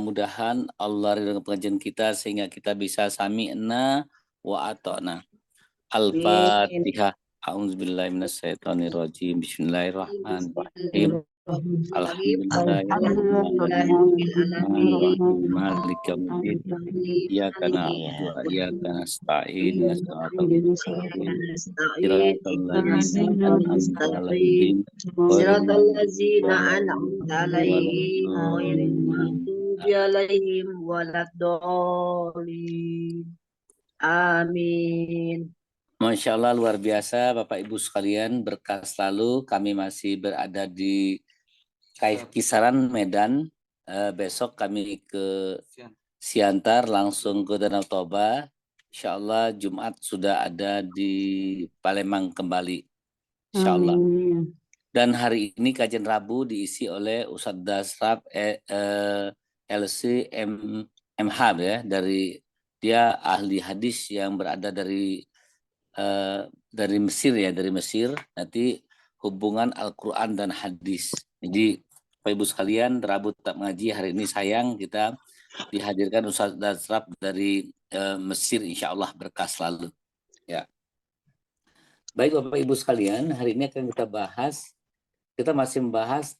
mudah-mudahan Allah ridho dengan pengajian kita sehingga kita bisa sami'na wa ata'na. Al-Fatihah. A'udzubillahi minasyaitonirrajim. Bismillahirrahmanirrahim. Alhamdulillahirrahmanirrahim. Maliki yaumiddin. Iyyaka na'budu wa iyyaka nasta'in. Shiratal mustaqim. Shiratal ladzina an'amta 'alaihim Siratal ladzina an'amta 'alaihim ghairil ghairil maghdubi 'alaihim waladdallin. Amin. Masya Allah, luar biasa Bapak Ibu sekalian, berkah selalu. Kami masih berada di kisaran Medan. Besok kami ke Siantar, langsung ke Danau Toba. Insya Allah Jumat sudah ada di Palembang kembali. Insya Allah. Dan hari ini kajian Rabu diisi oleh Ustadz Dasraf LC MH ya, dari dia ahli hadis yang berada dari Mesir ya, dari Mesir. Nanti hubungan Al-Quran dan hadis. Jadi Bapak Ibu sekalian, Rabu tetap mengaji. Hari ini sayang kita dihadirkan Ustaz Dasraf dari Mesir, insya Allah berkah selalu. Ya. Baik Bapak Ibu sekalian, hari ini akan kita bahas, kita masih membahas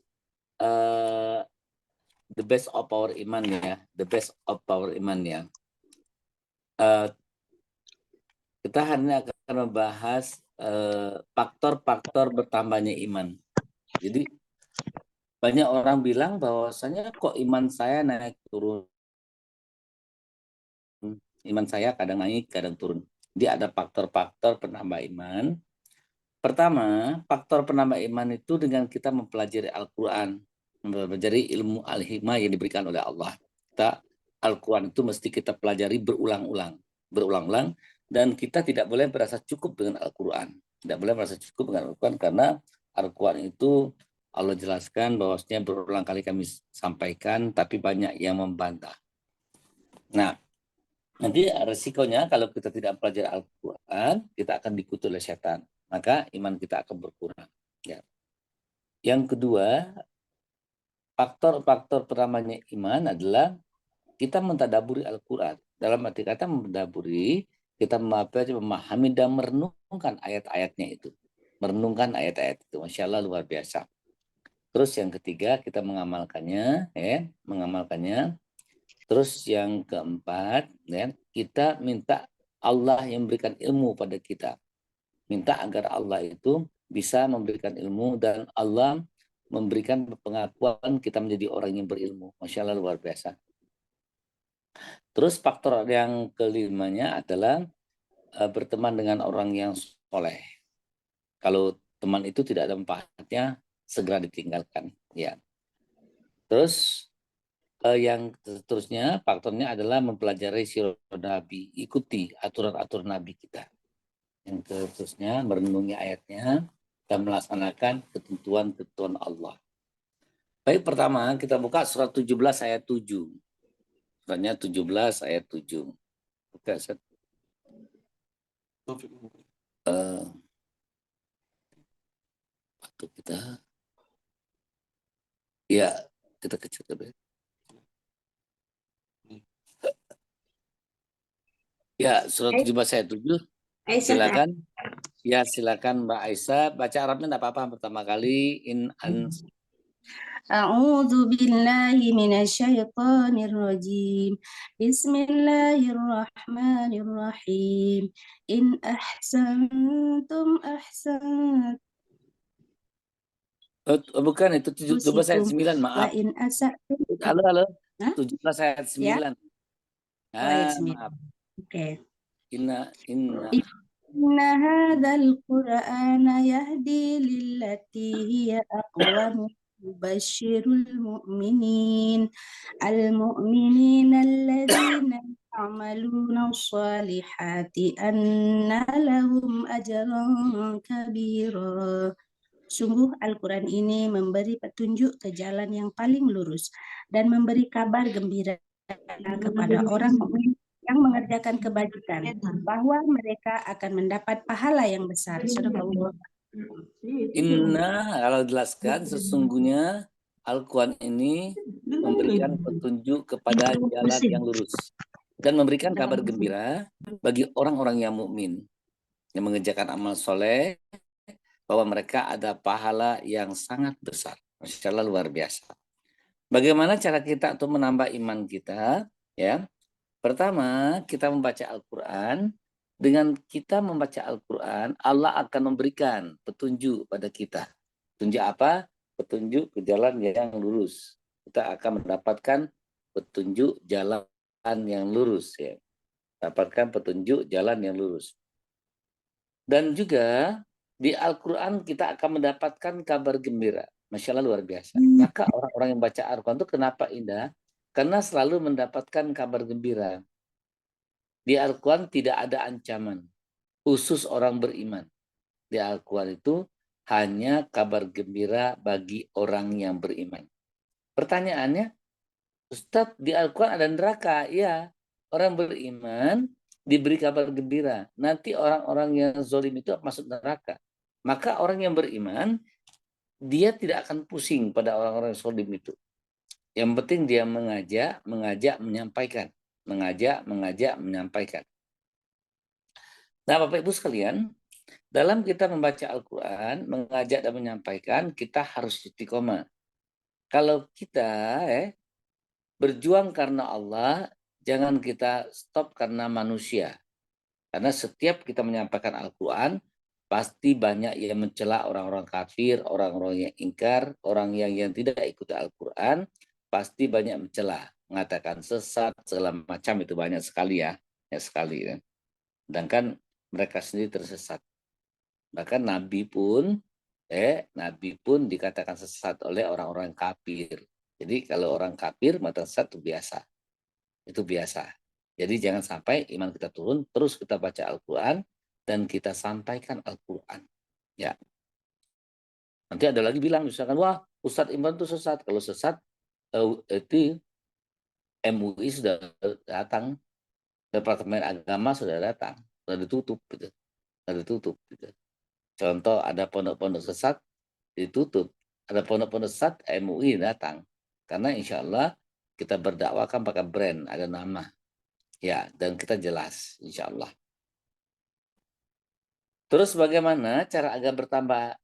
the best of our iman ya, the best of our iman ya. Kita hari ini akan membahas faktor-faktor bertambahnya iman. Jadi banyak orang bilang bahwasanya kok iman saya naik turun. Iman saya kadang naik, kadang turun. Jadi ada faktor-faktor penambah iman. Pertama, faktor penambah iman itu dengan kita mempelajari Al-Quran, mempelajari ilmu al-hikmah yang diberikan oleh Allah. Al-Quran itu mesti kita pelajari berulang-ulang, dan kita tidak boleh merasa cukup dengan Al-Quran. Tidak boleh merasa cukup dengan Al-Quran karena Al-Quran itu Allah jelaskan bahwasanya berulang kali kami sampaikan, tapi banyak yang membantah. Nah, nanti resikonya kalau kita tidak pelajari Al-Quran, kita akan diikuti oleh setan. Maka iman kita akan berkurang. Ya. Yang kedua, faktor-faktor pertamanya iman adalah kita mentadaburi Al-Quran. Dalam arti kata mentadaburi, kita memahami dan merenungkan ayat-ayatnya itu. Merenungkan ayat-ayat itu. Masya Allah luar biasa. Terus yang ketiga, kita mengamalkannya. Ya, mengamalkannya. Terus yang keempat, ya, kita minta Allah yang memberikan ilmu pada kita. Minta agar Allah itu bisa memberikan ilmu dan Allah memberikan pengakuan kita menjadi orang yang berilmu. Masya Allah luar biasa. Terus faktor yang kelimanya adalah berteman dengan orang yang soleh. Kalau teman itu tidak ada manfaatnya, segera ditinggalkan. Ya. Terus yang seterusnya faktornya adalah mempelajari sirah Nabi, ikuti aturan-aturan Nabi kita. Yang seterusnya merenungi ayatnya dan melaksanakan ketentuan-ketentuan Allah. Baik, pertama kita buka surat 17 ayat 7. Suratnya 17 ayat 7. Oke, Ustaz. Waktu kita ya kita kecil tapi. Ya, surat 17 ayat 7. Silakan. Ya, silakan Mbak Aisyah. Baca Arabnya enggak apa-apa pertama kali. A'udzu billahi minasyaitonir rajim. Bismillahirrahmanirrahim. In ahsantum ahsantum. Bukan, itu 17 ayat 9, maaf. Wa in asatum. Halo. 17 ayat 9. Ya? Ayat 9. Maaf. Oke. Inna hadzal qur'ana yahdi lillati hiya aqwam. Bashirul mu'minin alladzina ya'maluna shalihati anna lahum ajran kabira. Sungguh Al-Quran ini memberi petunjuk ke jalan yang paling lurus dan memberi kabar gembira kepada orang mukmin yang mengerjakan kebajikan bahwa mereka akan mendapat pahala yang besar. Inna, kalau jelaskan sesungguhnya Al-Quran ini memberikan petunjuk kepada jalan yang lurus dan memberikan kabar gembira bagi orang-orang yang mukmin yang mengerjakan amal soleh bahwa mereka ada pahala yang sangat besar. Masya Allah, luar biasa. Bagaimana cara kita untuk menambah iman kita? Ya, pertama kita membaca Al-Quran. Dengan kita membaca Al-Quran, Allah akan memberikan petunjuk pada kita. Petunjuk apa? Petunjuk ke jalan yang lurus. Kita akan mendapatkan petunjuk jalan yang lurus, ya. Dapatkan petunjuk jalan yang lurus. Dan juga di Al-Quran kita akan mendapatkan kabar gembira. Masya Allah, luar biasa. Maka orang-orang yang baca Al-Quran itu kenapa indah? Karena selalu mendapatkan kabar gembira. Di Al-Quran tidak ada ancaman, khusus orang beriman. Di Al-Quran itu hanya kabar gembira bagi orang yang beriman. Pertanyaannya, Ustadz, di Al-Quran ada neraka? Ya, orang beriman diberi kabar gembira. Nanti orang-orang yang zalim itu masuk neraka. Maka orang yang beriman, dia tidak akan pusing pada orang-orang zalim itu. Yang penting dia mengajak, menyampaikan. Mengajak, menyampaikan. Nah, Bapak Ibu sekalian, dalam kita membaca Al-Quran, mengajak dan menyampaikan, kita harus istiqomah. Kalau kita berjuang karena Allah, jangan kita stop karena manusia. Karena setiap kita menyampaikan Al-Quran, pasti banyak yang mencela orang-orang kafir, orang-orang yang ingkar, orang yang tidak ikuti Al-Quran, pasti banyak mencela, mengatakan sesat, segala macam, itu banyak sekali ya sekali. Ya. Sedangkan mereka sendiri tersesat. Bahkan Nabi pun dikatakan sesat oleh orang-orang kafir. Jadi kalau orang kafir mata sesat itu biasa. Itu biasa. Jadi jangan sampai iman kita turun, terus kita baca Al-Quran dan kita sampaikan Al-Quran. Ya. Nanti ada lagi bilang misalkan, wah Ustadz Imran itu sesat. Kalau sesat itu MUI sudah datang, Departemen Agama sudah datang, sudah ditutup gitu. Sudah ditutup gitu. Contoh ada pondok-pondok sesat ditutup, ada pondok-pondok sesat MUI datang. Karena insya Allah kita berdakwakan pakai brand, ada nama. Ya, dan kita jelas insya Allah. Terus bagaimana cara agar bertambah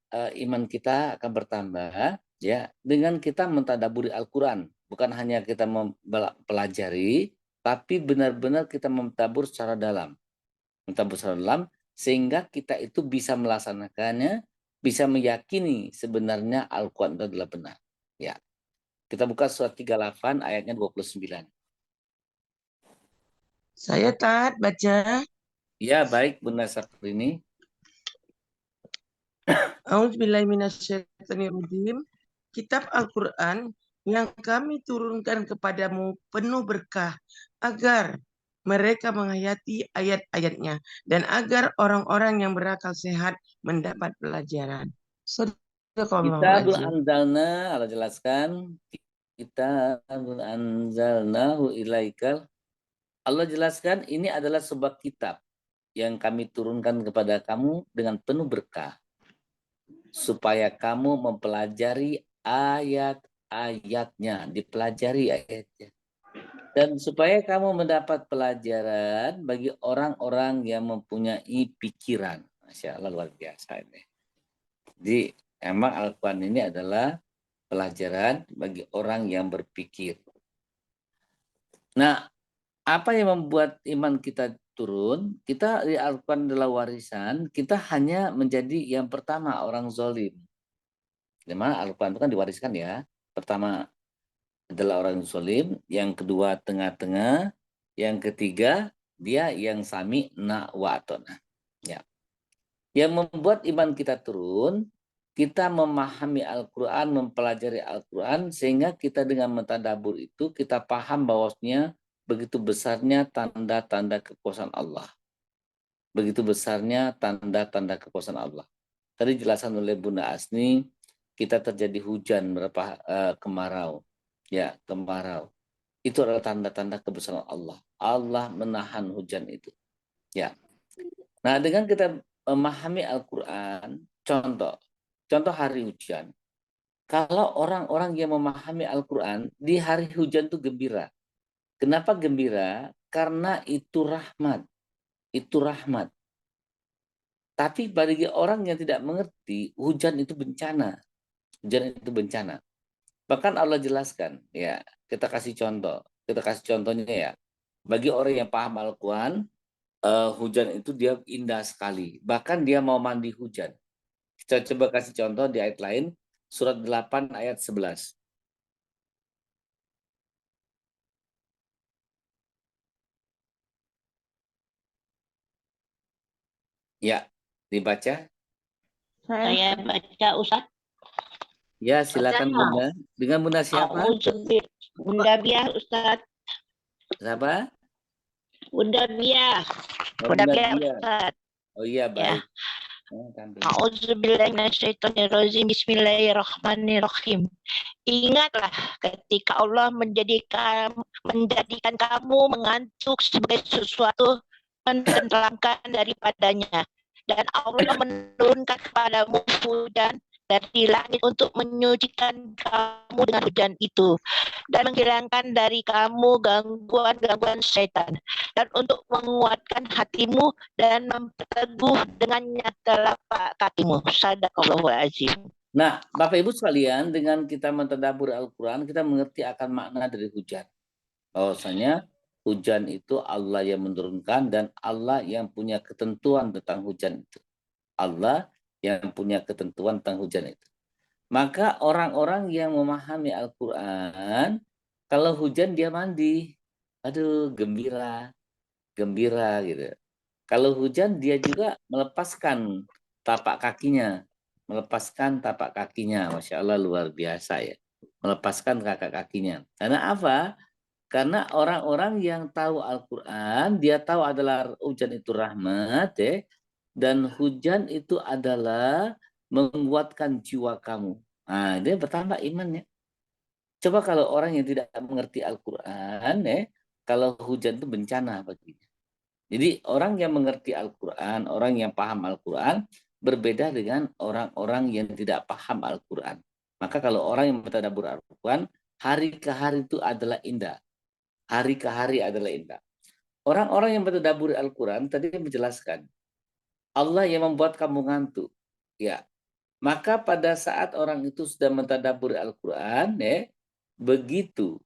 iman kita akan bertambah? Ya, dengan kita mentadaburi Al-Quran. Bukan hanya kita mempelajari, tapi benar-benar kita mentadabur secara dalam. Mentadabur secara dalam, sehingga kita itu bisa melaksanakannya, bisa meyakini sebenarnya Al-Quran itu adalah benar. Ya. Kita buka surat 38 ayatnya 29. Saya Tat baca. Ya, baik Bunda Saprini. Auzubillahiminasyaitonirrajim. Kitab Al-Quran yang kami turunkan kepadamu penuh berkah agar mereka menghayati ayat-ayatnya dan agar orang-orang yang berakal sehat mendapat pelajaran. Kitabul anzalna, Allah jelaskan, Kitabul anzalnahu ilaikal. Allah jelaskan ini adalah sebuah kitab yang kami turunkan kepada kamu dengan penuh berkah supaya kamu mempelajari ayat-ayatnya, dipelajari ayatnya. Dan supaya kamu mendapat pelajaran bagi orang-orang yang mempunyai pikiran. Masya Allah, luar biasa ini. Jadi emang Al-Quran ini adalah pelajaran bagi orang yang berpikir. Nah, apa yang membuat iman kita turun? Kita di Al-Quran adalah warisan, kita hanya menjadi yang pertama orang zalim. Dimana Al-Quran itu kan diwariskan ya. Pertama adalah orang zalim, yang kedua tengah-tengah, yang ketiga dia yang sami na wa atona. Ya. Yang membuat iman kita turun, kita memahami Al-Quran, mempelajari Al-Quran, sehingga kita dengan mentadabur itu kita paham bahwasanya begitu besarnya tanda-tanda kekuasaan Allah. Begitu besarnya tanda-tanda kekuasaan Allah. Tadi jelasan oleh Bunda Asni, kita terjadi hujan berapa kemarau. Ya, kemarau. Itu adalah tanda-tanda kebesaran Allah. Allah menahan hujan itu. Ya. Nah, dengan kita memahami Al-Quran, contoh hari hujan. Kalau orang-orang yang memahami Al-Quran di hari hujan itu gembira. Kenapa gembira? Karena itu rahmat. Itu rahmat. Tapi bagi orang yang tidak mengerti, hujan itu bencana. Hujan itu bencana. Bahkan Allah jelaskan, ya, kita kasih contoh. Kita kasih contohnya ya. Bagi orang yang paham Al-Quran, hujan itu dia indah sekali. Bahkan dia mau mandi hujan. Kita coba kasih contoh di ayat lain, surat 8 ayat 11. Ya, dibaca. Saya baca Ustaz. Ya, silakan Bacanya. Bunda. Dengan Bunda siapa? Bunda Biah Ustaz. Siapa? Bunda Biah. Oh, Bunda Bunda Biah Dia. Ustaz. Oh iya, Ya. baik. Tampil. A'udzubillahiminasyaitonirrajim. Bismillahirrahmanirrahim. Ingatlah ketika Allah menjadikan kamu mengantuk sebagai sesuatu menenteramkan daripadanya. Dan Allah menurunkan kepadamu hujan dari langit untuk menyucikan kamu dengan hujan itu dan menghilangkan dari kamu gangguan-gangguan setan dan untuk menguatkan hatimu dan memperteguh dengannya telapak kakimu. Sadaqallahul azim. Nah, Bapak Ibu sekalian, dengan kita mentadabbur Al-Quran, kita mengerti akan makna dari hujan. Bahwasanya hujan itu Allah yang menurunkan dan Allah yang punya ketentuan tentang hujan itu. Allah yang punya ketentuan tentang hujan itu. Maka orang-orang yang memahami Al-Quran, kalau hujan dia mandi. Aduh, gembira. Gembira gitu. Kalau hujan dia juga melepaskan tapak kakinya. Melepaskan tapak kakinya. Masya Allah luar biasa ya. Melepaskan kakinya. Karena apa? Karena orang-orang yang tahu Al-Quran, dia tahu adalah hujan itu rahmat, ya, dan hujan itu adalah menguatkan jiwa kamu. Nah, dia bertambah imannya. Coba kalau orang yang tidak mengerti Al-Quran, ya, kalau hujan itu bencana baginya. Jadi orang yang mengerti Al-Quran, orang yang paham Al-Quran, berbeda dengan orang-orang yang tidak paham Al-Quran. Maka kalau orang yang bertadabbur Al-Quran, hari ke hari itu adalah indah. Hari ke hari adalah indah. Orang-orang yang bertadabbur Al-Quran tadi menjelaskan, Allah yang membuat kamu ngantuk. Ya, maka pada saat orang itu sudah mentadabbur Al-Quran, ya, begitu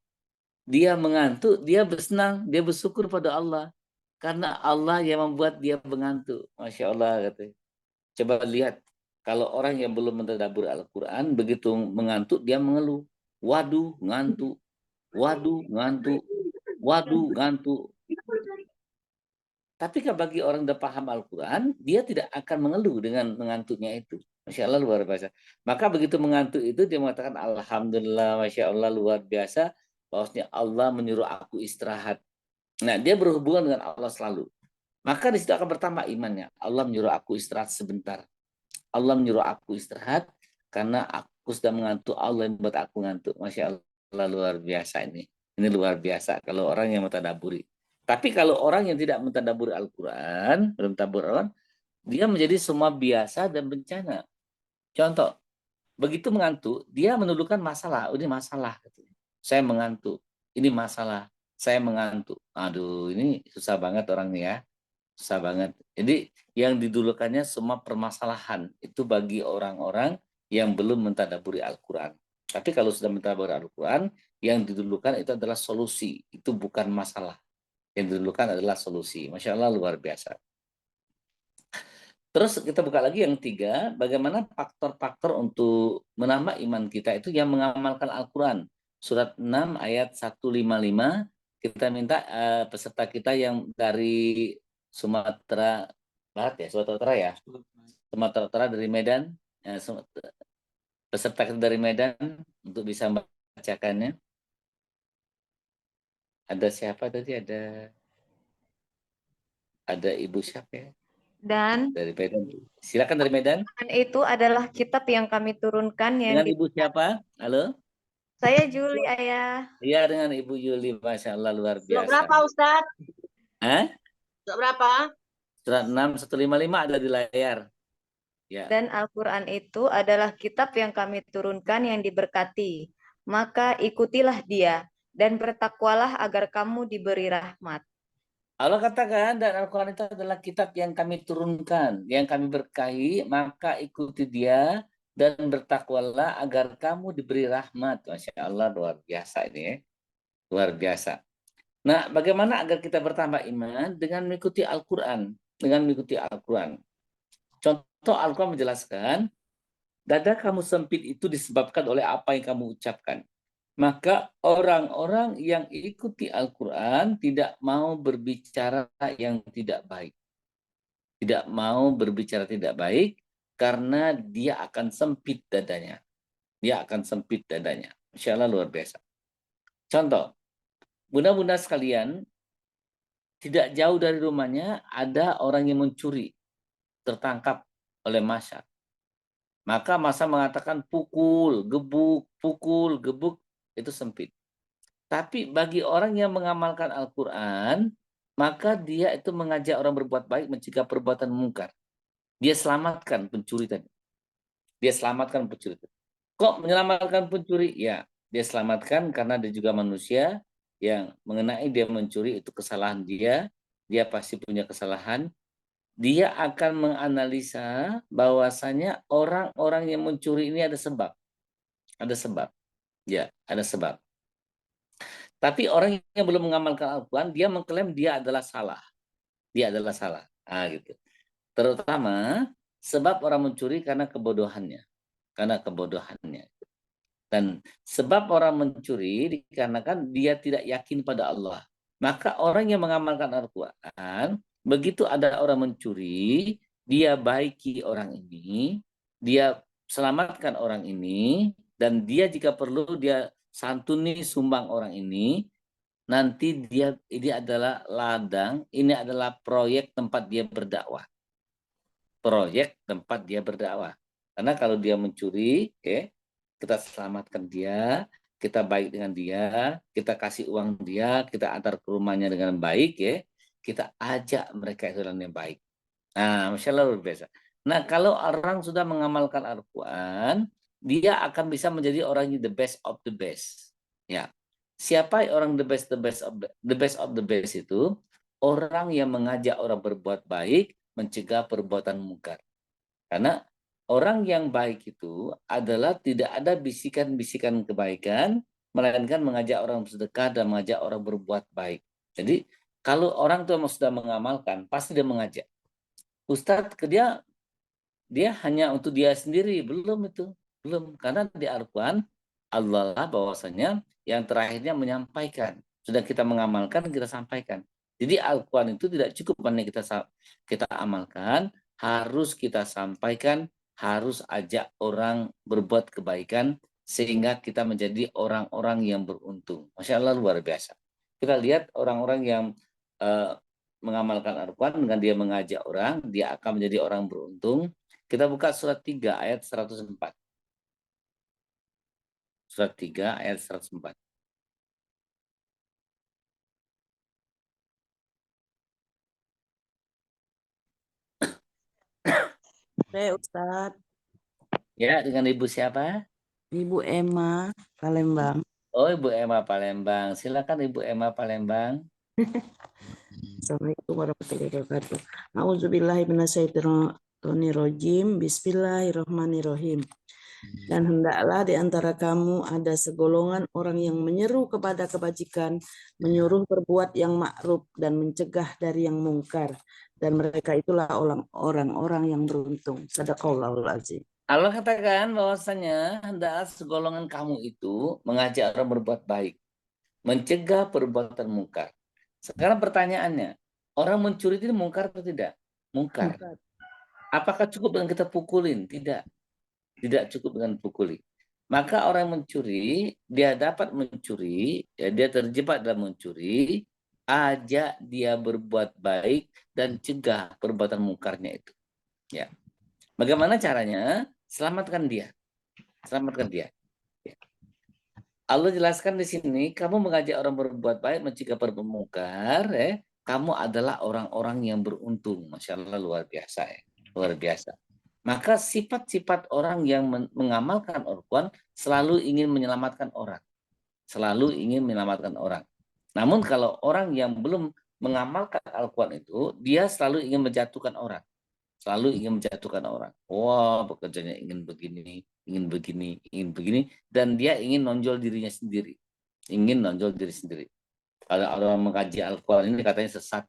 dia mengantuk, dia bersenang, dia bersyukur pada Allah. Karena Allah yang membuat dia mengantuk. Masya Allah. Katanya. Coba lihat, kalau orang yang belum mentadabbur Al-Quran, begitu mengantuk, dia mengeluh. Waduh, ngantuk. Waduh, ngantuk. Waduh, ngantuk. Tapi bagi orang yang paham Al-Quran, dia tidak akan mengeluh dengan mengantuknya itu. Masya Allah luar biasa. Maka begitu mengantuk itu dia mengatakan Alhamdulillah, Masya Allah luar biasa. Bahwasanya Allah menyuruh aku istirahat. Nah, dia berhubungan dengan Allah selalu. Maka di situ akan bertambah imannya. Allah menyuruh aku istirahat sebentar. Allah menyuruh aku istirahat karena aku sudah mengantuk. Allah yang membuat aku ngantuk. Masya Allah luar biasa ini. Ini luar biasa kalau orang yang mentadabburi. Tapi kalau orang yang tidak mentadabburi Al-Quran, belum mentadabbur Al-Quran, dia menjadi semua biasa dan bencana. Contoh, begitu mengantuk, dia menuduhkan masalah. Ini masalah. Saya mengantuk. Ini masalah. Saya mengantuk. Aduh, ini susah banget orangnya ya. Susah banget. Jadi yang didulukannya semua permasalahan. Itu bagi orang-orang yang belum mentadabburi Al-Quran. Tapi kalau sudah mentadabburi Al-Quran, yang didulukan itu adalah solusi. Itu bukan masalah. Yang didulukan adalah solusi. Masya Allah luar biasa. Terus kita buka lagi yang 3, bagaimana faktor-faktor untuk menambah iman kita itu yang mengamalkan Al-Quran. Surat 6 ayat 155, kita minta peserta kita yang dari Sumatera Barat ya, Sumatera ya, Sumatera Utara dari Medan, peserta kita dari Medan untuk bisa membacakannya. Ada siapa tadi? Ada Ibu siapa ya? Dan Dari Medan. Silakan dari Medan. itu adalah kitab yang kami turunkan yang Dengan Ibu siapa? Halo? Saya Juli, Ayah. Iya, dengan Ibu Yuli, Masya Allah luar Surat biasa. berapa Ustadz? Hah? Surat berapa? Surat 6 155 ada di layar. Ya. Dan Al-Quran itu adalah kitab yang kami turunkan yang diberkati. Maka ikutilah dia dan bertakwalah agar kamu diberi rahmat. Allah katakan dan Al-Quran itu adalah kitab yang kami turunkan, yang kami berkahi, maka ikuti dia dan bertakwalah agar kamu diberi rahmat. Masya Allah, luar biasa ini ya. Luar biasa. Nah, bagaimana agar kita bertambah iman? Dengan mengikuti Al-Quran. Dengan mengikuti Al-Quran. Contoh Al-Quran menjelaskan, dada kamu sempit itu disebabkan oleh apa yang kamu ucapkan. Maka orang-orang yang ikuti Al-Quran tidak mau berbicara yang tidak baik. Tidak mau berbicara tidak baik karena dia akan sempit dadanya. Dia akan sempit dadanya. Insya Allah luar biasa. Contoh, bunda-bunda sekalian, tidak jauh dari rumahnya ada orang yang mencuri, tertangkap oleh massa. Maka massa mengatakan pukul, gebuk, itu sempit. Tapi bagi orang yang mengamalkan Al-Quran, maka dia itu mengajak orang berbuat baik, mencegah perbuatan mungkar. Dia selamatkan pencuri tadi. Dia selamatkan pencuri tadi. Kok menyelamatkan pencuri? Ya, dia selamatkan karena dia juga manusia yang mengenai dia mencuri itu kesalahan dia. Dia pasti punya kesalahan. Dia akan menganalisa bahwasanya orang-orang yang mencuri ini ada sebab. Ada sebab. Ya, ada sebab. Tapi orang yang belum mengamalkan Al-Quran, dia mengklaim dia adalah salah. Dia adalah salah. Gitu. Terutama sebab orang mencuri karena kebodohannya. Karena kebodohannya. Dan sebab orang mencuri dikarenakan dia tidak yakin pada Allah. Maka orang yang mengamalkan Al-Quran, begitu ada orang mencuri, dia baiki orang ini, dia selamatkan orang ini, dan dia jika perlu dia santuni sumbang orang ini, nanti dia ini adalah ladang, ini adalah proyek tempat dia berdakwah. Proyek tempat dia berdakwah. Karena kalau dia mencuri, kita selamatkan dia, kita baik dengan dia, kita kasih uang dia, kita antar ke rumahnya dengan baik, kita ajak mereka ke jalan yang baik. Nah, Masya Allah luar biasa. Nah, kalau orang sudah mengamalkan Al-Quran, dia akan bisa menjadi orang yang the best of the best. Ya, siapa orang the best of the best itu? Orang yang mengajak orang berbuat baik, mencegah perbuatan mungkar. Karena orang yang baik itu adalah tidak ada bisikan-bisikan kebaikan, melainkan mengajak orang bersedekah dan mengajak orang berbuat baik. Jadi kalau orang itu sudah mengamalkan, pasti dia mengajak. Ustadz dia hanya untuk dia sendiri, belum itu, belum. Karena di Al-Quran Allah bahwasanya yang terakhirnya menyampaikan. Sudah kita mengamalkan, kita sampaikan. Jadi Al-Quran itu tidak cukup hanya kita amalkan, harus kita sampaikan, harus ajak orang berbuat kebaikan sehingga kita menjadi orang-orang yang beruntung. Masya Allah luar biasa. Kita lihat orang-orang yang mengamalkan Al-Quran dengan dia mengajak orang, dia akan menjadi orang beruntung. Kita buka surat 3 ayat 104. Surat 3 ayat 104. Ustadz. Ya, dengan Ibu siapa? Ibu Emma Palembang. Oh, Ibu Emma Palembang. Silakan Ibu Emma Palembang. Assalamualaikum warahmatullahi wabarakatuh. A'udzubillahi minasyaitonirrajim. Bismillahirrahmanirrahim. Dan hendaklah di antara kamu ada segolongan orang yang menyeru kepada kebajikan, menyuruh berbuat yang ma'ruf dan mencegah dari yang mungkar. Dan mereka itulah orang-orang yang beruntung. Sadaqallahul azim. Allah katakan bahwasanya hendaklah segolongan kamu itu mengajak orang berbuat baik, mencegah perbuatan mungkar. Sekarang pertanyaannya, orang mencuri itu mungkar atau tidak? Mungkar. Apakah cukup dengan kita pukulin? Tidak. Tidak cukup dengan pukuli. Maka orang mencuri, dia dapat mencuri, ya, dia terjebak dalam mencuri, ajak dia berbuat baik dan cegah perbuatan mungkarnya itu. Ya. Bagaimana caranya? Selamatkan dia. Selamatkan dia. Ya. Allah jelaskan di sini, kamu mengajak orang berbuat baik, mencegah perbuatan mungkar, kamu adalah orang-orang yang beruntung. Masya Allah luar biasa. Luar biasa. Maka sifat-sifat orang yang mengamalkan Al-Quran selalu ingin menyelamatkan orang. Selalu ingin menyelamatkan orang. Namun kalau orang yang belum mengamalkan Al-Quran itu, dia selalu ingin menjatuhkan orang. Selalu ingin menjatuhkan orang. Wah, bekerjanya ingin begini, ingin begini, ingin begini. Dan dia ingin nonjol dirinya sendiri. Ingin nonjol diri sendiri. Kalau orang mengkaji Al-Quran ini katanya sesat.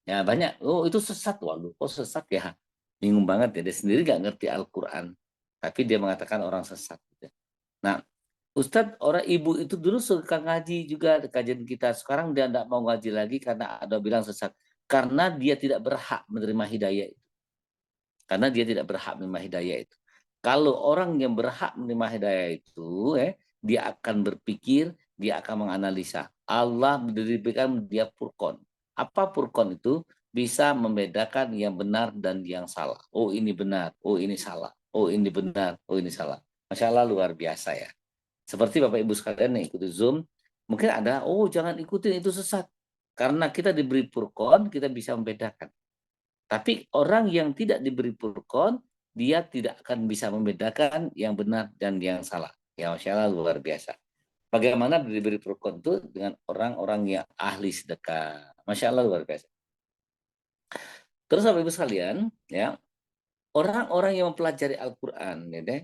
Ya banyak, oh itu sesat. Waduh, kok sesat ya? Bingung banget ya, dia sendiri nggak ngerti Al-Quran. Tapi dia mengatakan orang sesat. Nah, Ustadz, orang ibu itu dulu suka ngaji juga kajian kita. Sekarang dia tidak mau ngaji lagi karena ada bilang sesat. Karena dia tidak berhak menerima hidayah itu. Karena dia tidak berhak menerima hidayah itu. Kalau orang yang berhak menerima hidayah itu, dia akan berpikir, dia akan menganalisa. Allah berikan dia furqan. Apa furqan itu? Bisa membedakan yang benar dan yang salah. Oh ini benar, oh ini salah. Oh ini benar, oh ini salah. Masya Allah luar biasa ya. Seperti Bapak Ibu sekalian yang ikuti Zoom, mungkin ada, oh jangan ikutin itu sesat. Karena kita diberi furqan, kita bisa membedakan. Tapi orang yang tidak diberi furqan, dia tidak akan bisa membedakan yang benar dan yang salah. Ya Masya Allah luar biasa. Bagaimana diberi furqan itu dengan orang-orang yang ahli sedekah. Masya Allah luar biasa. Terus Bapak Ibu sekalian, ya, orang-orang yang mempelajari Al-Quran, ya,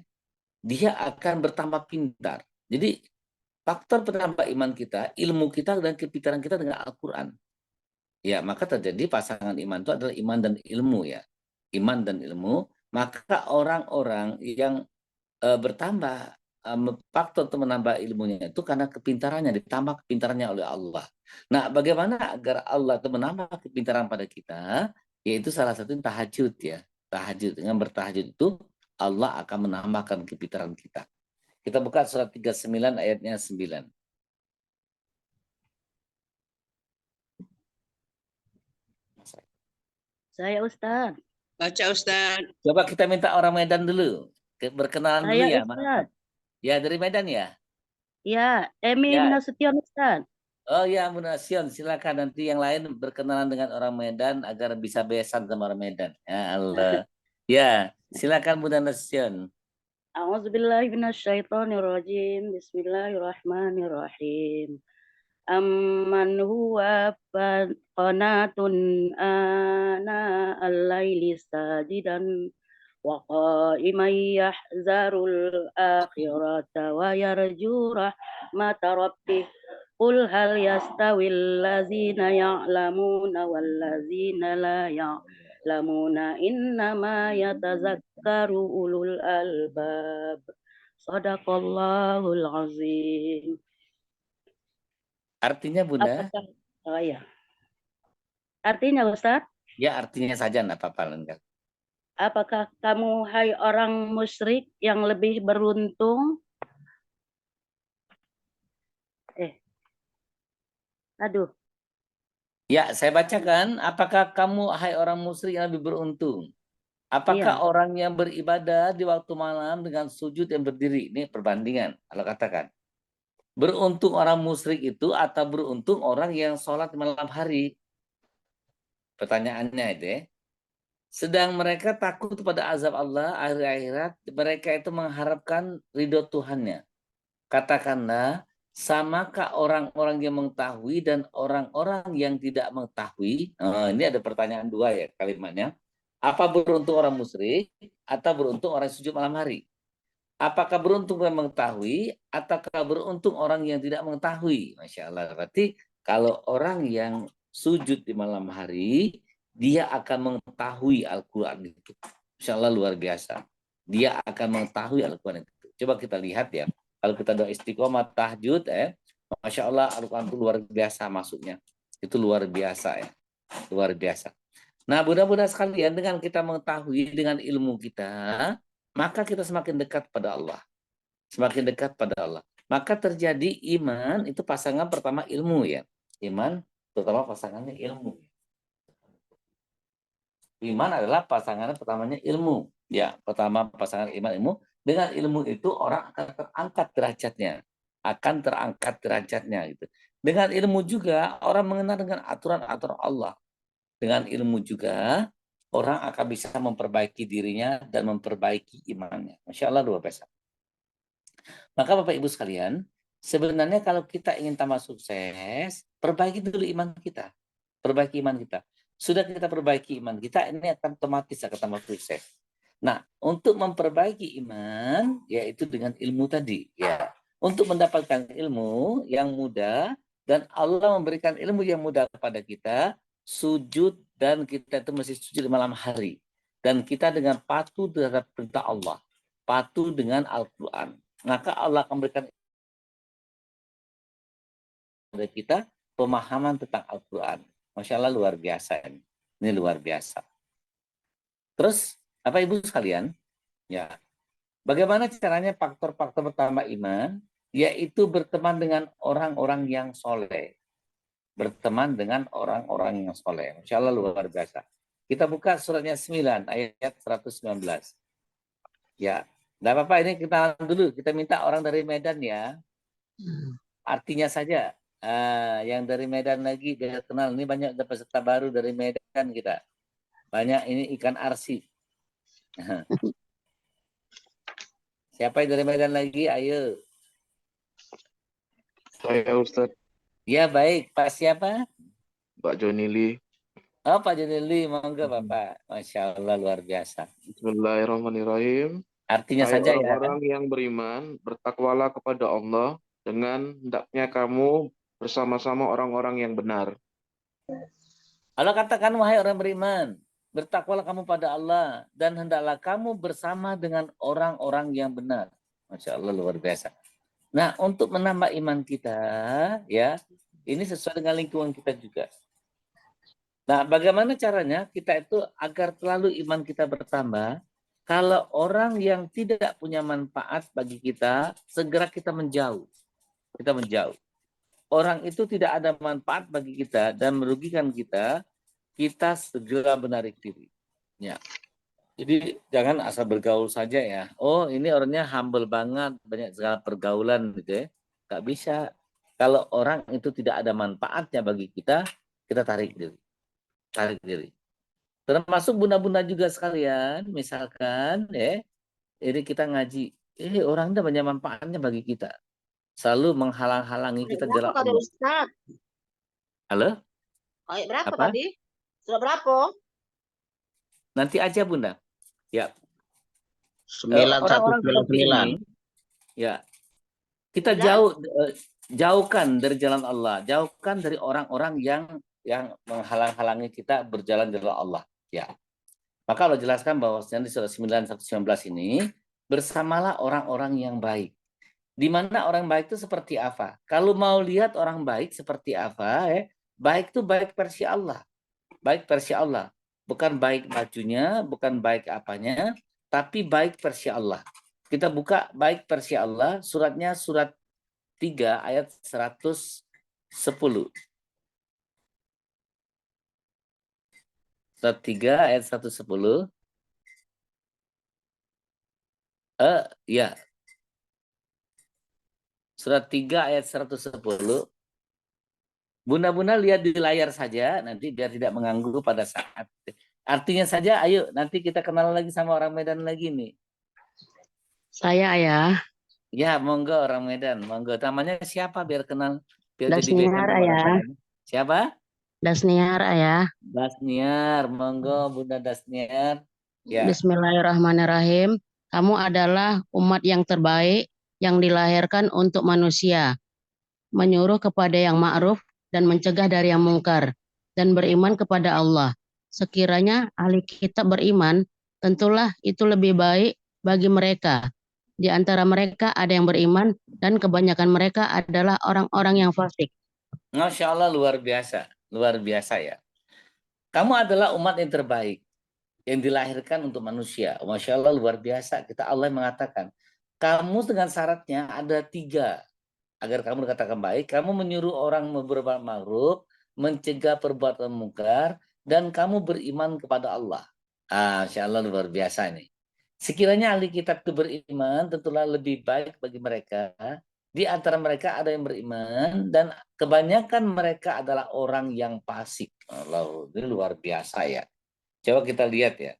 dia akan bertambah pintar. Jadi faktor penambah iman kita, ilmu kita, dan kepintaran kita dengan Al-Quran. Ya, maka terjadi pasangan iman itu adalah iman dan ilmu ya. Iman dan ilmu, maka orang-orang yang bertambah, faktor untuk menambah ilmunya itu karena kepintarannya, ditambah kepintarannya oleh Allah. Nah, bagaimana agar Allah itu menambah kepintaran pada kita? Yaitu salah satunya tahajud ya. Tahajud, dengan bertahajud itu Allah akan menambahkan kepintaran kita. Kita buka surat 39 ayatnya 9. Saya Ustaz. Baca Ustaz. Coba kita minta orang Medan dulu. Berkenalan dulu ya. Ustaz. Ya, dari Medan ya? Ya, Emi Ya. Nasution Ustaz. Oh ya, Munasyon, silakan nanti yang lain berkenalan dengan orang Medan agar bisa besan sama orang Medan. Ya Allah. Ya, silakan Bunda Nasyon. A'udzubillahi minasyaitonirrajim. Bismillahirrahmanirrahim. Amman huwa qanatun ana al-laili sajidan wa qa'iman yahzarul akhirata wa yarju rahmata rabbih. Qul hal yastawil ladzina ya'lamuna wal ladzina la ya'lamuna innama yatazakkaru ulul albab. Shadaqallahul azim. Artinya Bunda? Oh ya. Artinya Ustaz? Ya, artinya saja enggak apa-apa lengkap. Apakah kamu hai orang musyrik yang lebih beruntung? Aduh. Ya, saya bacakan. Apakah kamu, hai orang musyrik yang lebih beruntung? Apakah orang yang beribadah di waktu malam dengan sujud yang berdiri? Ini perbandingan. Allah katakan. Beruntung orang musyrik itu atau beruntung orang yang sholat malam hari? Pertanyaannya itu ya. Sedang mereka takut pada azab Allah akhirat, mereka itu mengharapkan ridho Tuhannya. Katakanlah, samakah orang-orang yang mengetahui dan orang-orang yang tidak mengetahui? Ini ada pertanyaan dua ya kalimatnya. Apa beruntung orang musyrik atau beruntung orang sujud malam hari? Apakah beruntung yang mengetahui ataukah beruntung orang yang tidak mengetahui? Masya Allah. Berarti kalau orang yang sujud di malam hari, dia akan mengetahui Al-Quran itu. Masya Allah luar biasa. Dia akan mengetahui Al-Quran itu. Coba kita lihat ya. Kalau kita doa istiqomah tahajud, Masya Allah Al-Quran itu luar biasa masuknya. Itu luar biasa ya. Luar biasa. Nah, mudah-mudahan sekalian dengan kita mengetahui dengan ilmu kita, maka kita semakin dekat pada Allah. Semakin dekat pada Allah. Maka terjadi iman, itu pasangan pertama ilmu ya. Iman pertama pasangannya ilmu. Iman adalah pasangan pertamanya ilmu. Ya, pertama pasangan iman ilmu. Dengan ilmu itu orang akan terangkat derajatnya. Akan terangkat derajatnya gitu. Dengan ilmu juga orang mengenal dengan aturan-aturan Allah. Dengan ilmu juga orang akan bisa memperbaiki dirinya dan memperbaiki imannya. Masya Allah luar biasa. Maka Bapak Ibu sekalian, sebenarnya kalau kita ingin tambah sukses, perbaiki dulu iman kita. Perbaiki iman kita. Sudah kita perbaiki iman kita, ini akan otomatis akan tambah sukses. Nah, untuk memperbaiki iman, yaitu dengan ilmu tadi. Ya, untuk mendapatkan ilmu yang mudah, dan Allah memberikan ilmu yang mudah kepada kita, sujud, dan kita itu mesti sujud di malam hari. Dan kita dengan patuh terhadap perintah Allah. Patuh dengan Al-Quran. Maka Allah akan memberikan kepada kita pemahaman tentang Al-Quran. Masya Allah luar biasa ini. Ini luar biasa. Terus, Bapak Ibu sekalian, ya, bagaimana caranya faktor-faktor pertama iman? Yaitu berteman dengan orang-orang yang soleh. Berteman dengan orang-orang yang soleh. Masya Allah luar biasa. Kita buka suratnya 9, ayat 119. Ya, nggak apa-apa, ini kita dulu. Kita minta orang dari Medan ya. Artinya saja. Yang dari Medan lagi biar kenal. Ini banyak peserta baru dari Medan kita. Banyak ini ikan arsi. Siapa yang dari Medan lagi? Ayo. Saya Ustadz, Ya baik. Pak siapa? Pak Joni Lee. Oh Pak Jonili. Monggo Bapak. Masya Allah luar biasa. Bismillahirrahmanirrahim. Artinya Hai saja ya. orang-orang yang beriman, bertakwalah kepada Allah dengan hendaknya kamu bersama-sama orang-orang yang benar. Allah katakan, wahai orang beriman, bertakwalah kamu pada Allah dan hendaklah kamu bersama dengan orang-orang yang benar. Masya Allah luar biasa. Nah, untuk menambah iman kita, ya, ini sesuai dengan lingkungan kita juga. Nah, bagaimana caranya kita itu agar selalu iman kita bertambah? Kalau orang yang tidak punya manfaat bagi kita, segera kita menjauh. Kita menjauh. Orang itu tidak ada manfaat bagi kita dan merugikan kita, kita segera menarik diri. Ya. Jadi jangan asal bergaul saja ya. Oh ini orangnya humble banget, banyak segala pergaulan gitu ya. Gak bisa. Kalau orang itu tidak ada manfaatnya bagi kita tarik diri. Tarik diri. Termasuk bunda-bunda juga sekalian, misalkan ya, ini kita ngaji, orang itu banyak manfaatnya bagi kita. Selalu menghalang-halangi kita jalan Berapa kata Allah. Ustaz? Halo? Ayat berapa Apa? tadi? Surat berapa? Nanti aja Bunda. Ya. 9199. Orang-orang seperti ini, ya, kita jauhkan dari jalan Allah, jauhkan dari orang-orang yang menghalang-halangi kita berjalan di jalan Allah. Ya. Maka Allah jelaskan bahwa di surat 9 119 ini, bersamalah orang-orang yang baik. Di mana orang baik itu seperti apa? Kalau mau lihat orang baik seperti apa, baik itu baik versi Allah. Baik versi Allah. Bukan baik bajunya, bukan baik apanya, tapi baik versi Allah. Kita buka baik versi Allah, suratnya surat 3 ayat 110. Surat 3 ayat 110. Ya. Surat 3 ayat 110. Bunda-bunda lihat di layar saja, nanti biar tidak mengganggu pada saat. Artinya saja, ayo nanti kita kenal lagi sama orang Medan lagi nih. Saya Ayah. Ya, monggo orang Medan, monggo. Namanya siapa biar kenal? Biar jadi Dasniar Ayah. Siapa? Dasniar Ayah. Dasniar, monggo Bunda Dasniar. Ya. Bismillahirrahmanirrahim. Kamu adalah umat yang terbaik yang dilahirkan untuk manusia. Menyuruh kepada yang ma'ruf dan mencegah dari yang mungkar. Dan beriman kepada Allah. Sekiranya ahli kitab beriman, tentulah itu lebih baik bagi mereka. Di antara mereka ada yang beriman dan kebanyakan mereka adalah orang-orang yang fasik. Masya Allah luar biasa ya. Kamu adalah umat yang terbaik yang dilahirkan untuk manusia. Masya Allah luar biasa. Kita Allah mengatakan, kamu dengan syaratnya ada 3 agar kamu dikatakan baik. Kamu menyuruh orang berbuat ma'ruf, mencegah perbuatan mungkar, dan kamu beriman kepada Allah. Masya Allah luar biasa ini. Sekiranya ahli kitab itu beriman, tentulah lebih baik bagi mereka. Di antara mereka ada yang beriman, dan kebanyakan mereka adalah orang yang fasik. Allah, ini luar biasa ya. Coba kita lihat ya.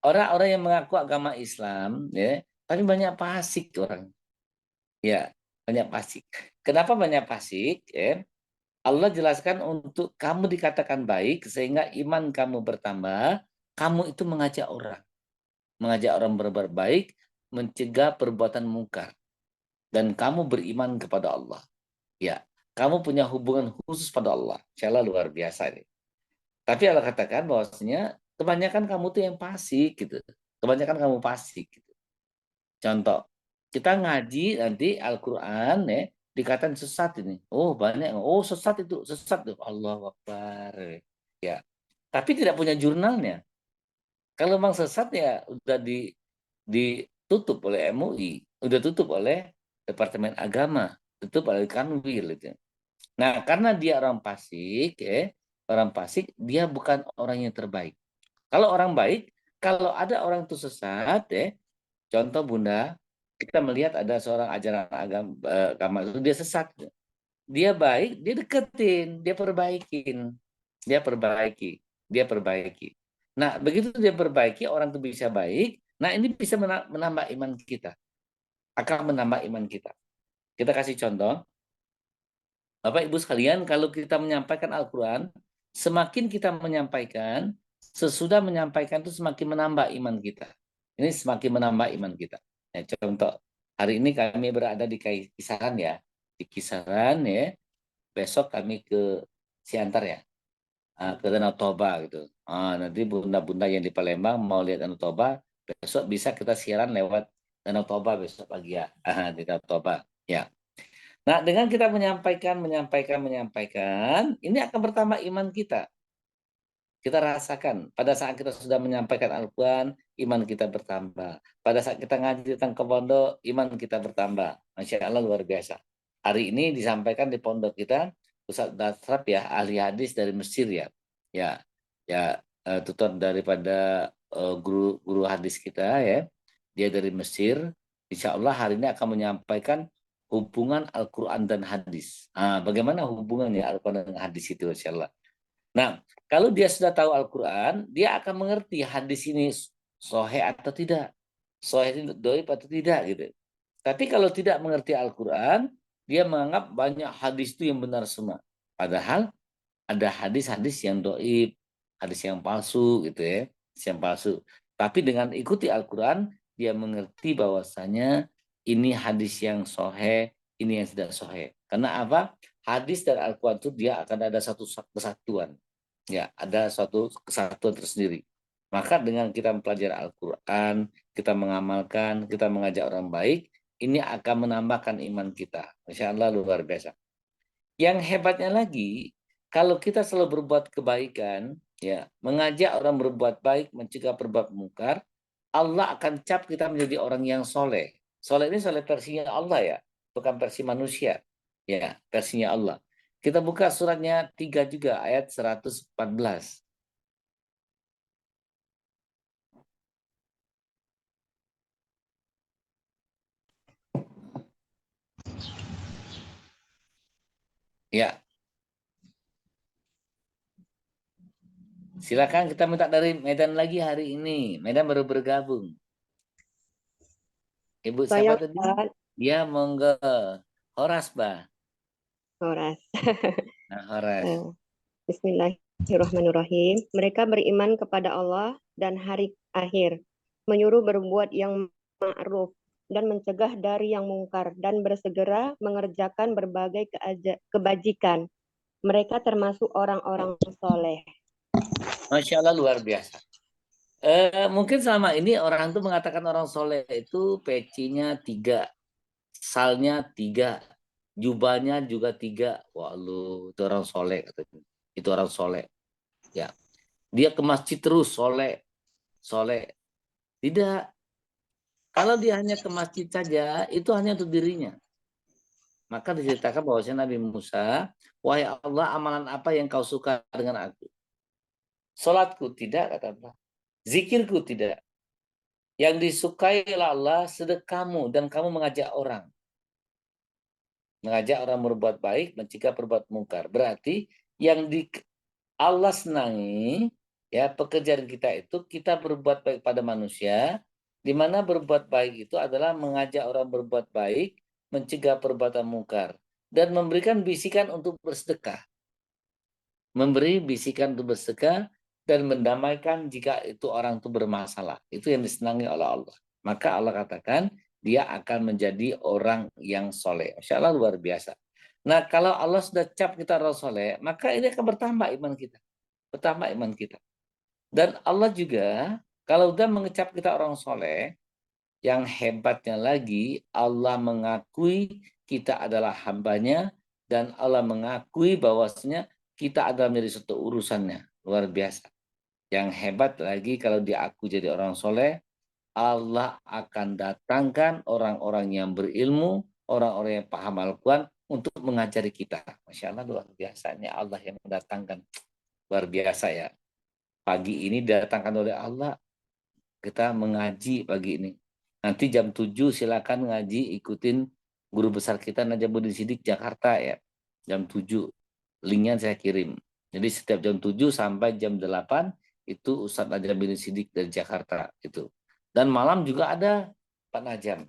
Orang-orang yang mengaku agama Islam, ya, tapi banyak fasik orang. Ya, banyak fasik. Kenapa banyak fasik? Ya? Allah jelaskan untuk kamu dikatakan baik sehingga iman kamu bertambah, kamu itu mengajak orang berbuat baik, mencegah perbuatan mungkar, dan kamu beriman kepada Allah. Ya, kamu punya hubungan khusus pada Allah. Insyaallah luar biasa ini. Tapi Allah katakan bahwasanya kebanyakan kamu tuh yang fasik gitu. Kebanyakan kamu fasik gitu. Contoh, kita ngaji nanti Al-Qur'an ya, dikatakan sesat ini. Oh, banyak. Oh, sesat itu, sesat tuh. Allahu Akbar. Ya. Tapi tidak punya jurnalnya. Kalau memang sesat ya udah ditutup oleh MUI, udah tutup oleh Departemen Agama, tutup oleh Kanwil gitu. Nah, karena dia orang fasik, orang fasik, dia bukan orang yang terbaik. Kalau orang baik, kalau ada orang itu sesat, contoh Bunda, kita melihat ada seorang ajaran agama itu dia sesat, dia baik, dia deketin, dia perbaikin, dia perbaiki. Nah, begitu dia perbaiki, orang itu bisa baik. Nah, ini bisa menambah iman kita, akan menambah iman kita. Kita kasih contoh. Bapak Ibu sekalian, kalau kita menyampaikan Al-Quran, semakin kita menyampaikan, sesudah menyampaikan itu semakin menambah iman kita. Ini semakin menambah iman kita. Ya, contoh, hari ini kami berada di Kisaran ya. Di Kisaran ya, besok kami ke Siantar ya, ke Danau Toba gitu. Nanti bunda-bunda yang di Palembang mau lihat Danau Toba, besok bisa kita siaran lewat Danau Toba besok pagi ya, di Danau Toba. Ya. Nah, dengan kita menyampaikan, ini akan bertambah iman kita. Kita rasakan, pada saat kita sudah menyampaikan Al-Quran, iman kita bertambah. Pada saat kita ngaji tentang ke pondok, iman kita bertambah. Masya Allah luar biasa. Hari ini disampaikan di pondok kita, Ustaz Dasraf ya, ahli hadis dari Mesir ya. Tutor daripada guru hadis kita ya. Dia dari Mesir. Insya Allah hari ini akan menyampaikan hubungan Al-Quran dan hadis. Bagaimana hubungannya Al-Quran dan hadis itu, Insya Allah. Nah, kalau dia sudah tahu Al-Quran, dia akan mengerti hadis ini sahih atau tidak, sahih dhaif atau tidak gitu. Tapi kalau tidak mengerti Al-Quran, dia menganggap banyak hadis itu yang benar semua. Padahal ada hadis-hadis yang dhaif, hadis yang palsu gitu ya, yang palsu. Tapi dengan ikuti Al-Quran, dia mengerti bahwasanya ini hadis yang sahih, ini yang tidak sahih. Karena apa? Hadis dan Al-Quran itu dia akan ada satu kesatuan. Ya, ada suatu kesatuan tersendiri. Maka dengan kita mempelajari Al-Quran, kita mengamalkan, kita mengajak orang baik, ini akan menambahkan iman kita. Masya Allah luar biasa. Yang hebatnya lagi, kalau kita selalu berbuat kebaikan, ya, mengajak orang berbuat baik, mencegah perbuatan mungkar, Allah akan cap kita menjadi orang yang soleh. Soleh ini soleh versinya Allah ya, bukan versi manusia. Ya, versinya Allah. Kita buka suratnya 3 juga, ayat 114. Ya. Silakan kita minta dari Medan lagi hari ini. Medan baru bergabung. Ibu siapa tadi? Ya, monggo. Horas, Bah. Horas. Nah, Horas. Bismillahirrahmanirrahim. Mereka beriman kepada Allah dan hari akhir, menyuruh berbuat yang ma'ruf dan mencegah dari yang mungkar dan bersegera mengerjakan berbagai kebajikan. Mereka termasuk orang-orang soleh. Masya Allah luar biasa. Mungkin selama ini orang itu mengatakan orang soleh itu pecinya 3, salnya 3, jubahnya juga 3. Wah lu itu orang soleh katanya. Itu orang soleh. Ya, dia ke masjid terus soleh. Tidak. Kalau dia hanya ke masjid saja, itu hanya untuk dirinya. Maka diceritakan bahwasanya Nabi Musa, wahai Allah, amalan apa yang kau suka dengan aku? Salatku tidak, kata Allah. Zikirku tidak. Yang disukai oleh Allah sedekahmu dan kamu mengajak orang. Mengajak orang berbuat baik, mencegah perbuatan mungkar. Berarti yang Allah senangi, Ya, pekerjaan kita itu kita berbuat baik pada manusia, di mana berbuat baik itu adalah mengajak orang berbuat baik, mencegah perbuatan mungkar, dan memberikan bisikan untuk bersedekah. Memberi bisikan untuk bersedekah dan mendamaikan jika itu orang itu bermasalah. Itu yang disenangi oleh Allah. Maka Allah katakan dia akan menjadi orang yang soleh. Masya Allah luar biasa. Nah, kalau Allah sudah cap kita orang soleh, maka ini akan bertambah iman kita. Bertambah iman kita. Dan Allah juga, kalau udah mengecap kita orang soleh, yang hebatnya lagi, Allah mengakui kita adalah hambanya, dan Allah mengakui bahwasanya kita adalah menjadi satu urusannya. Luar biasa. Yang hebat lagi, kalau diaku jadi orang soleh, Allah akan datangkan orang-orang yang berilmu, orang-orang yang paham Al-Quran untuk mengajari kita. Masya Allah luar biasanya Allah yang mendatangkan. Luar biasa ya. Pagi ini didatangkan oleh Allah. Kita mengaji pagi ini. Nanti jam 7 silakan ngaji, ikutin guru besar kita Najamuddin Siddiq Jakarta ya. Jam 7. Linknya saya kirim. Jadi setiap jam 7 sampai jam 8 itu Ustadz Najamuddin Siddiq dari Jakarta itu. Dan malam juga ada Pak Najam.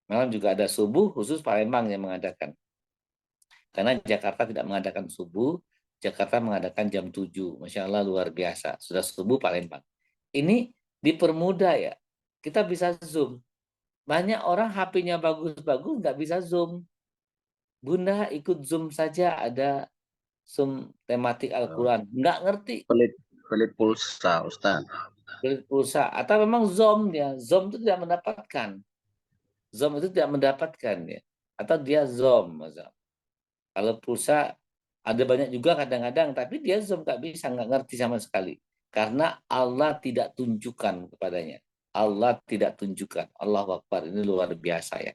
Malam juga ada subuh khusus Palembang yang mengadakan. Karena Jakarta tidak mengadakan subuh, Jakarta mengadakan jam 7. Masya Allah luar biasa. Sudah subuh Palembang. Ini dipermudah ya. Kita bisa Zoom. Banyak orang HP-nya bagus-bagus nggak bisa Zoom. Bunda ikut Zoom saja, ada Zoom tematik Al-Quran. Nggak ngerti. Pelit pulsa, Ustaz. Pelit pulsa. Atau memang Zoom ya. Zoom itu tidak mendapatkan. Zoom itu tidak mendapatkan ya. Atau dia Zoom. Kalau pulsa ada banyak juga kadang-kadang, tapi dia Zoom nggak bisa, nggak ngerti sama sekali. Karena Allah tidak tunjukkan kepadanya. Allah tidak tunjukkan. Allahu Akbar, ini luar biasa ya.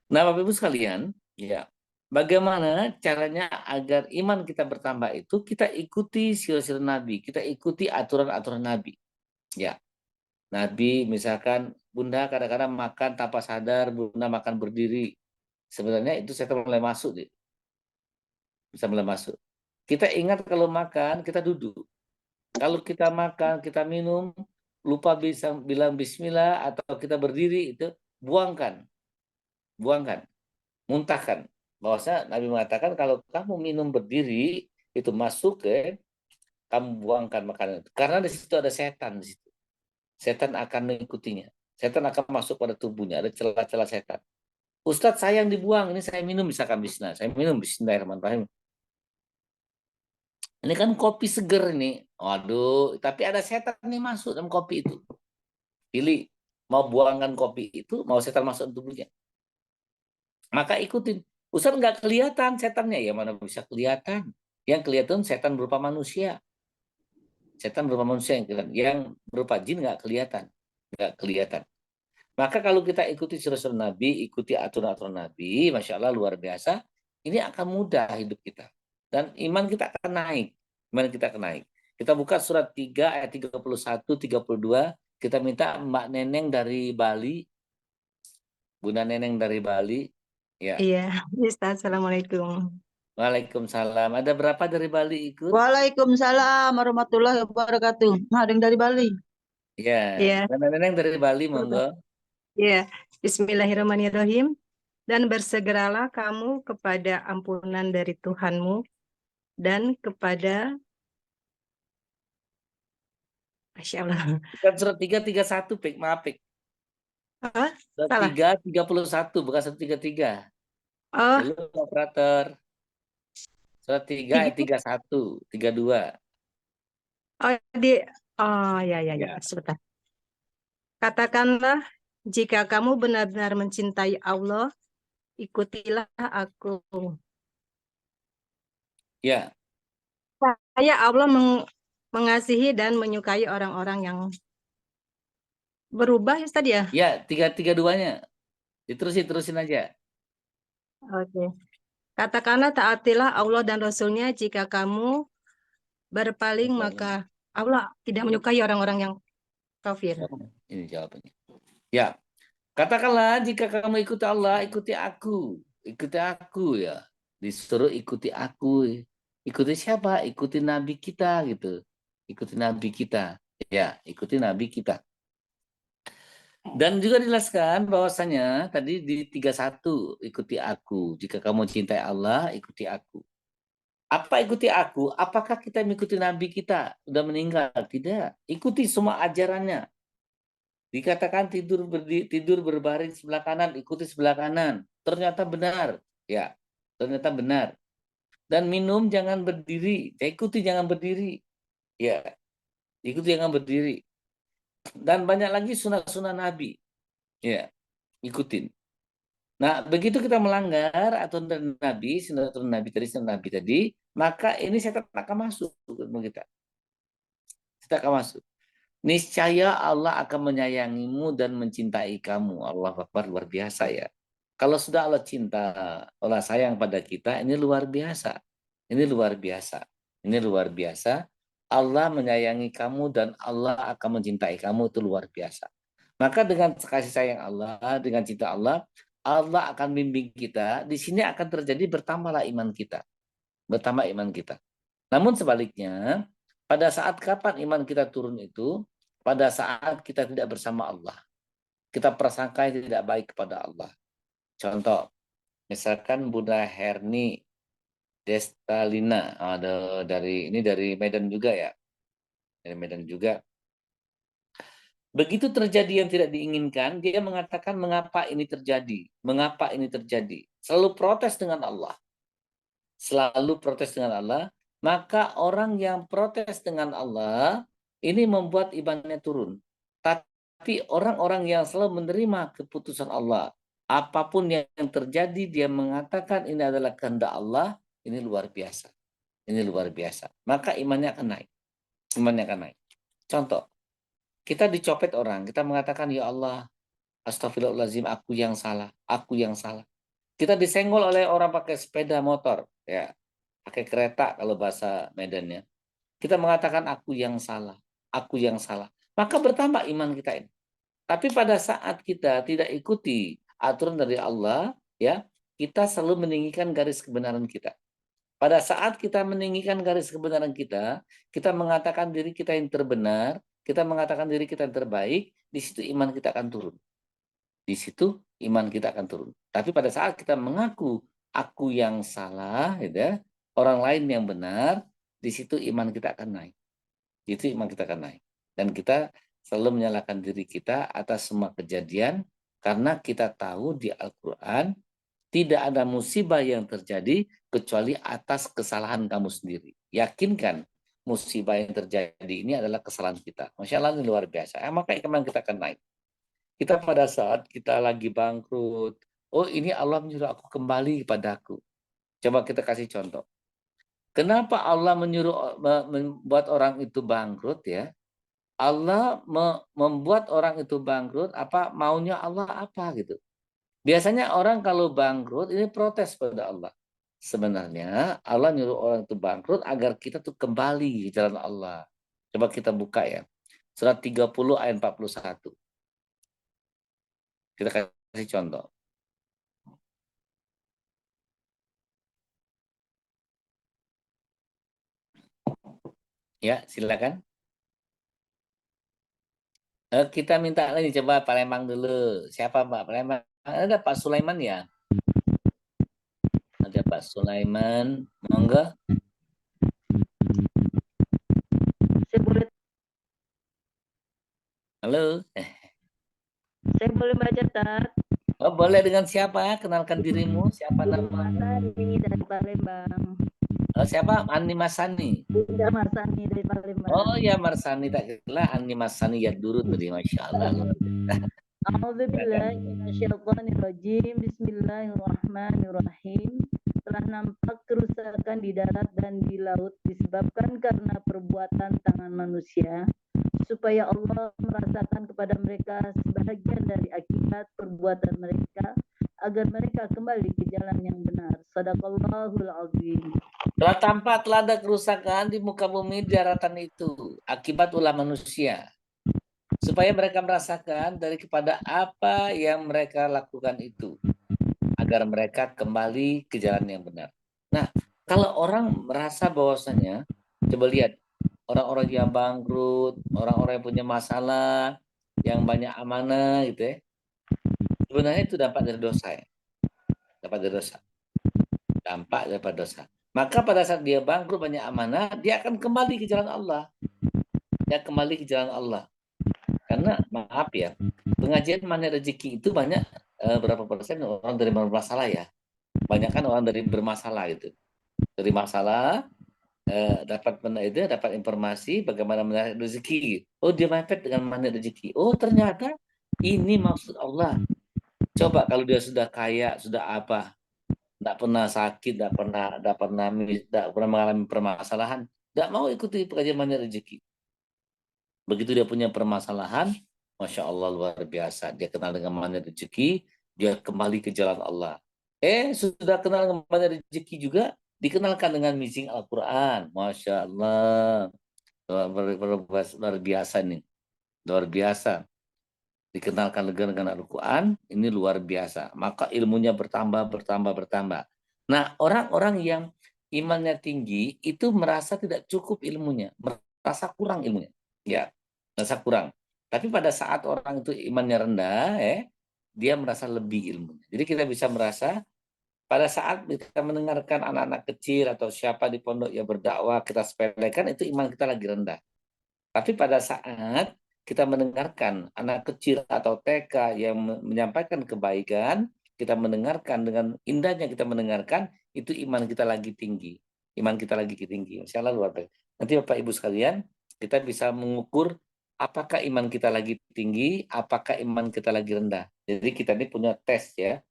Nah, Bapak Ibu sekalian, ya, bagaimana caranya agar iman kita bertambah itu? Kita ikuti sira-sira Nabi, kita ikuti aturan-aturan Nabi. Ya, Nabi misalkan Bunda kadang-kadang makan tanpa sadar, Bunda makan berdiri. Sebenarnya itu setan mulai masuk, deh. Bisa mulai masuk. Kita ingat kalau makan kita duduk. Kalau kita makan, kita minum, lupa bisa bilang bismillah atau kita berdiri itu buangkan. Buangkan. Muntahkan. Bahwasanya Nabi mengatakan kalau kamu minum berdiri itu masuk ke kamu buangkan makanan itu. Karena di situ ada setan di situ. Setan akan mengikutinya. Setan akan masuk pada tubuhnya, ada celah-celah setan. Ustadz saya yang dibuang, ini saya minum misalkan bismillah. Saya minum bismillahirrahmanirrahim. Ini kan kopi seger nih. Waduh, tapi ada setan nih masuk dalam kopi itu. Pilih, mau buangkan kopi itu, mau setan masuk tubuhnya. Maka ikutin. Ustaz nggak kelihatan setannya. Ya mana bisa kelihatan. Yang kelihatan setan berupa manusia. Setan berupa manusia yang kelihatan. Yang berupa jin nggak kelihatan. Nggak kelihatan. Maka kalau kita ikuti sirah Nabi, ikuti aturan-aturan Nabi, Masya Allah luar biasa, ini akan mudah hidup kita. Dan iman kita akan naik. Iman kita akan naik. Kita buka surat 3 ayat 31, 32. Kita minta Mbak Neneng dari Bali. Bunda Neneng dari Bali. Ya. Iya, Ustaz. Assalamualaikum. Waalaikumsalam. Ada berapa dari Bali ikut? Waalaikumsalam warahmatullahi wabarakatuh. Ada yang dari Bali. Ya. Iya. Bunda Neneng dari Bali, monggo. Iya. Bismillahirrahmanirrahim. Dan bersegeralah kamu kepada ampunan dari Tuhanmu dan kepada Masya Allah. Bukan surat 331, Pik. Maaf, Pik. Apa? Surat Salah. 331, bukan 133. Oh. Dulu operator. Surat 3 ayat 31, 32. Oh ya. Sebentar. Katakanlah, jika kamu benar-benar mencintai Allah, ikutilah aku. Ya. Saya Allah mengasihi dan menyukai orang-orang yang berubah ya tadi ya? Ya, 332-nya. Diterusin aja. Oke. Katakanlah taatilah Allah dan Rasul-Nya jika kamu berpaling maka Allah tidak menyukai orang-orang yang kafir. Ini jawabannya. Ya. Katakanlah jika kamu ikuti Allah, ikuti aku. Ikuti aku ya. Disuruh ikuti aku. Ikuti siapa? Ikuti Nabi kita gitu. ikuti Nabi kita. Ya, ikuti Nabi kita. Dan juga dijelaskan bahwasanya tadi di 31, ikuti aku. Jika kamu cintai Allah, ikuti aku. Apa ikuti aku? Apakah kita mengikuti Nabi kita? Sudah meninggal? Tidak. Ikuti semua ajarannya. Dikatakan tidur berbaring sebelah kanan, ikuti sebelah kanan. Ternyata benar. Ya, ternyata benar. Dan minum jangan berdiri. Ya, ikuti jangan berdiri. Ya, ikuti jangan berdiri. Dan banyak lagi sunah-sunah Nabi. Ya, ikutin. Nah, begitu kita melanggar aturan Nabi, sunah Nabi tadi, maka ini setan akan masuk ke ilmu kita. Kita akan masuk. Niscaya Allah akan menyayangimu dan mencintai kamu. Allah Akbar, luar biasa ya. Kalau sudah Allah cinta, Allah sayang pada kita, ini luar biasa. Ini luar biasa. Ini luar biasa. Allah menyayangi kamu dan Allah akan mencintai kamu, itu luar biasa. Maka dengan kasih sayang Allah, dengan cinta Allah, Allah akan bimbing kita. Di sini akan terjadi bertambahlah iman kita. Bertambah iman kita. Namun sebaliknya, pada saat kapan iman kita turun itu, pada saat kita tidak bersama Allah. Kita prasangka tidak baik kepada Allah. Contoh, misalkan Bunda Herni Destalina, dari Medan juga ya. Dari Medan juga. Begitu terjadi yang tidak diinginkan, dia mengatakan mengapa ini terjadi? Mengapa ini terjadi? Selalu protes dengan Allah. Selalu protes dengan Allah. Maka orang yang protes dengan Allah, ini membuat imannya turun. Tapi orang-orang yang selalu menerima keputusan Allah, apapun yang terjadi, dia mengatakan ini adalah kehendak Allah, ini luar biasa. Ini luar biasa. Maka imannya akan naik. Imannya akan naik. Contoh, kita dicopet orang, kita mengatakan, ya Allah, astagfirullahaladzim, aku yang salah, aku yang salah. Kita disenggol oleh orang pakai sepeda motor, ya, pakai kereta kalau bahasa Medannya. Kita mengatakan aku yang salah, aku yang salah. Maka bertambah iman kita ini. Tapi pada saat kita tidak ikuti aturan dari Allah, ya, kita selalu meninggikan garis kebenaran kita. Pada saat kita meninggikan garis kebenaran kita mengatakan diri kita yang terbenar, kita mengatakan diri kita yang terbaik, di situ iman kita akan turun. Di situ iman kita akan turun. Tapi pada saat kita mengaku aku yang salah, ya, orang lain yang benar, di situ iman kita akan naik. Itu iman kita akan naik. Dan kita selalu menyalahkan diri kita atas semua kejadian karena kita tahu di Al-Quran tidak ada musibah yang terjadi kecuali atas kesalahan kamu sendiri. Yakinkan musibah yang terjadi ini adalah kesalahan kita. Masya Allah, ini luar biasa. Maka iman kita akan naik. Kita pada saat kita lagi bangkrut, oh ini Allah menyuruh aku kembali kepadaku. Coba kita kasih contoh. Kenapa Allah menyuruh membuat orang itu bangkrut ya? Allah membuat orang itu bangkrut, apa maunya Allah apa gitu. Biasanya orang kalau bangkrut ini protes pada Allah. Sebenarnya Allah nyuruh orang itu bangkrut agar kita tuh kembali ke jalan Allah. Coba kita buka ya. Surat 30 ayat 41. Kita kasih contoh. Ya, silakan. Kita minta lagi coba Palembang dulu. Siapa Pak Palembang? Ada Pak Sulaiman ya? Ada Pak Sulaiman. Monggo. Halo. Saya boleh baca, Tat? Oh, boleh. Dengan siapa? Kenalkan dirimu. Siapa namamu? Ini dari Palembang. Oh, siapa? Ani Masani. Bunda Marsani dari Palembang. Oh ya, Marsani tak kira Ani Masani ya durut dari Masya Allah. A'udzubillahi minasyaitonirrajim. Bismillahirrahmanirrahim. Telah nampak kerusakan di darat dan di laut disebabkan karena perbuatan tangan manusia, supaya Allah merasakan kepada mereka sebahagian dari akibat perbuatan mereka, agar mereka kembali ke jalan yang benar. Shadaqallahul azim. Telah tampak telah ada kerusakan di muka bumi di daratan itu akibat ulah manusia, supaya mereka merasakan dari kepada apa yang mereka lakukan itu, agar mereka kembali ke jalan yang benar. Nah, kalau orang merasa bahwasanya, coba lihat, orang-orang yang bangkrut, orang-orang yang punya masalah, yang banyak amanah gitu ya. Sebenarnya itu dampak dari dosa ya. Dampak dari dosa. Dampak daripada dosa. Maka pada saat dia bangkrut banyak amanah, dia akan kembali ke jalan Allah. Dia kembali ke jalan Allah. Karena maaf ya, pengajian Mana Rezeki itu banyak berapa persen orang dari bermasalah ya. Banyak kan orang dari bermasalah gitu. Dari masalah dapat informasi bagaimana mencari rezeki. Oh, dia mepet dengan Mana Rezeki. Oh, ternyata ini maksud Allah. Coba kalau dia sudah kaya, sudah apa, tidak pernah sakit, tidak pernah mengalami permasalahan, tidak mau ikuti pengajian Mana Rezeki. Begitu dia punya permasalahan, Masya Allah luar biasa. Dia kenal dengan Mana Rezeki, dia kembali ke jalan Allah. Sudah kenal dengan Mana Rezeki juga, dikenalkan dengan missing Al-Quran. Masya Allah. Luar biasa nih. Luar biasa. Dikenalkan dengan Al-Quran, ini luar biasa. Maka ilmunya bertambah. Nah, orang-orang yang imannya tinggi, itu merasa tidak cukup ilmunya. Merasa kurang ilmunya. Ya, merasa kurang. Tapi pada saat orang itu imannya rendah, dia merasa lebih ilmunya. Jadi kita bisa merasa pada saat kita mendengarkan anak-anak kecil atau siapa di pondok yang berdakwah, kita sepelekan, itu iman kita lagi rendah. Tapi pada saat kita mendengarkan anak kecil atau TK yang menyampaikan kebaikan, kita mendengarkan dengan indahnya kita mendengarkan, itu iman kita lagi tinggi. Iman kita lagi tinggi. Insya Allah luar biasa. Nanti Bapak Ibu sekalian, kita bisa mengukur apakah iman kita lagi tinggi, apakah iman kita lagi rendah. Jadi kita ini punya tes ya.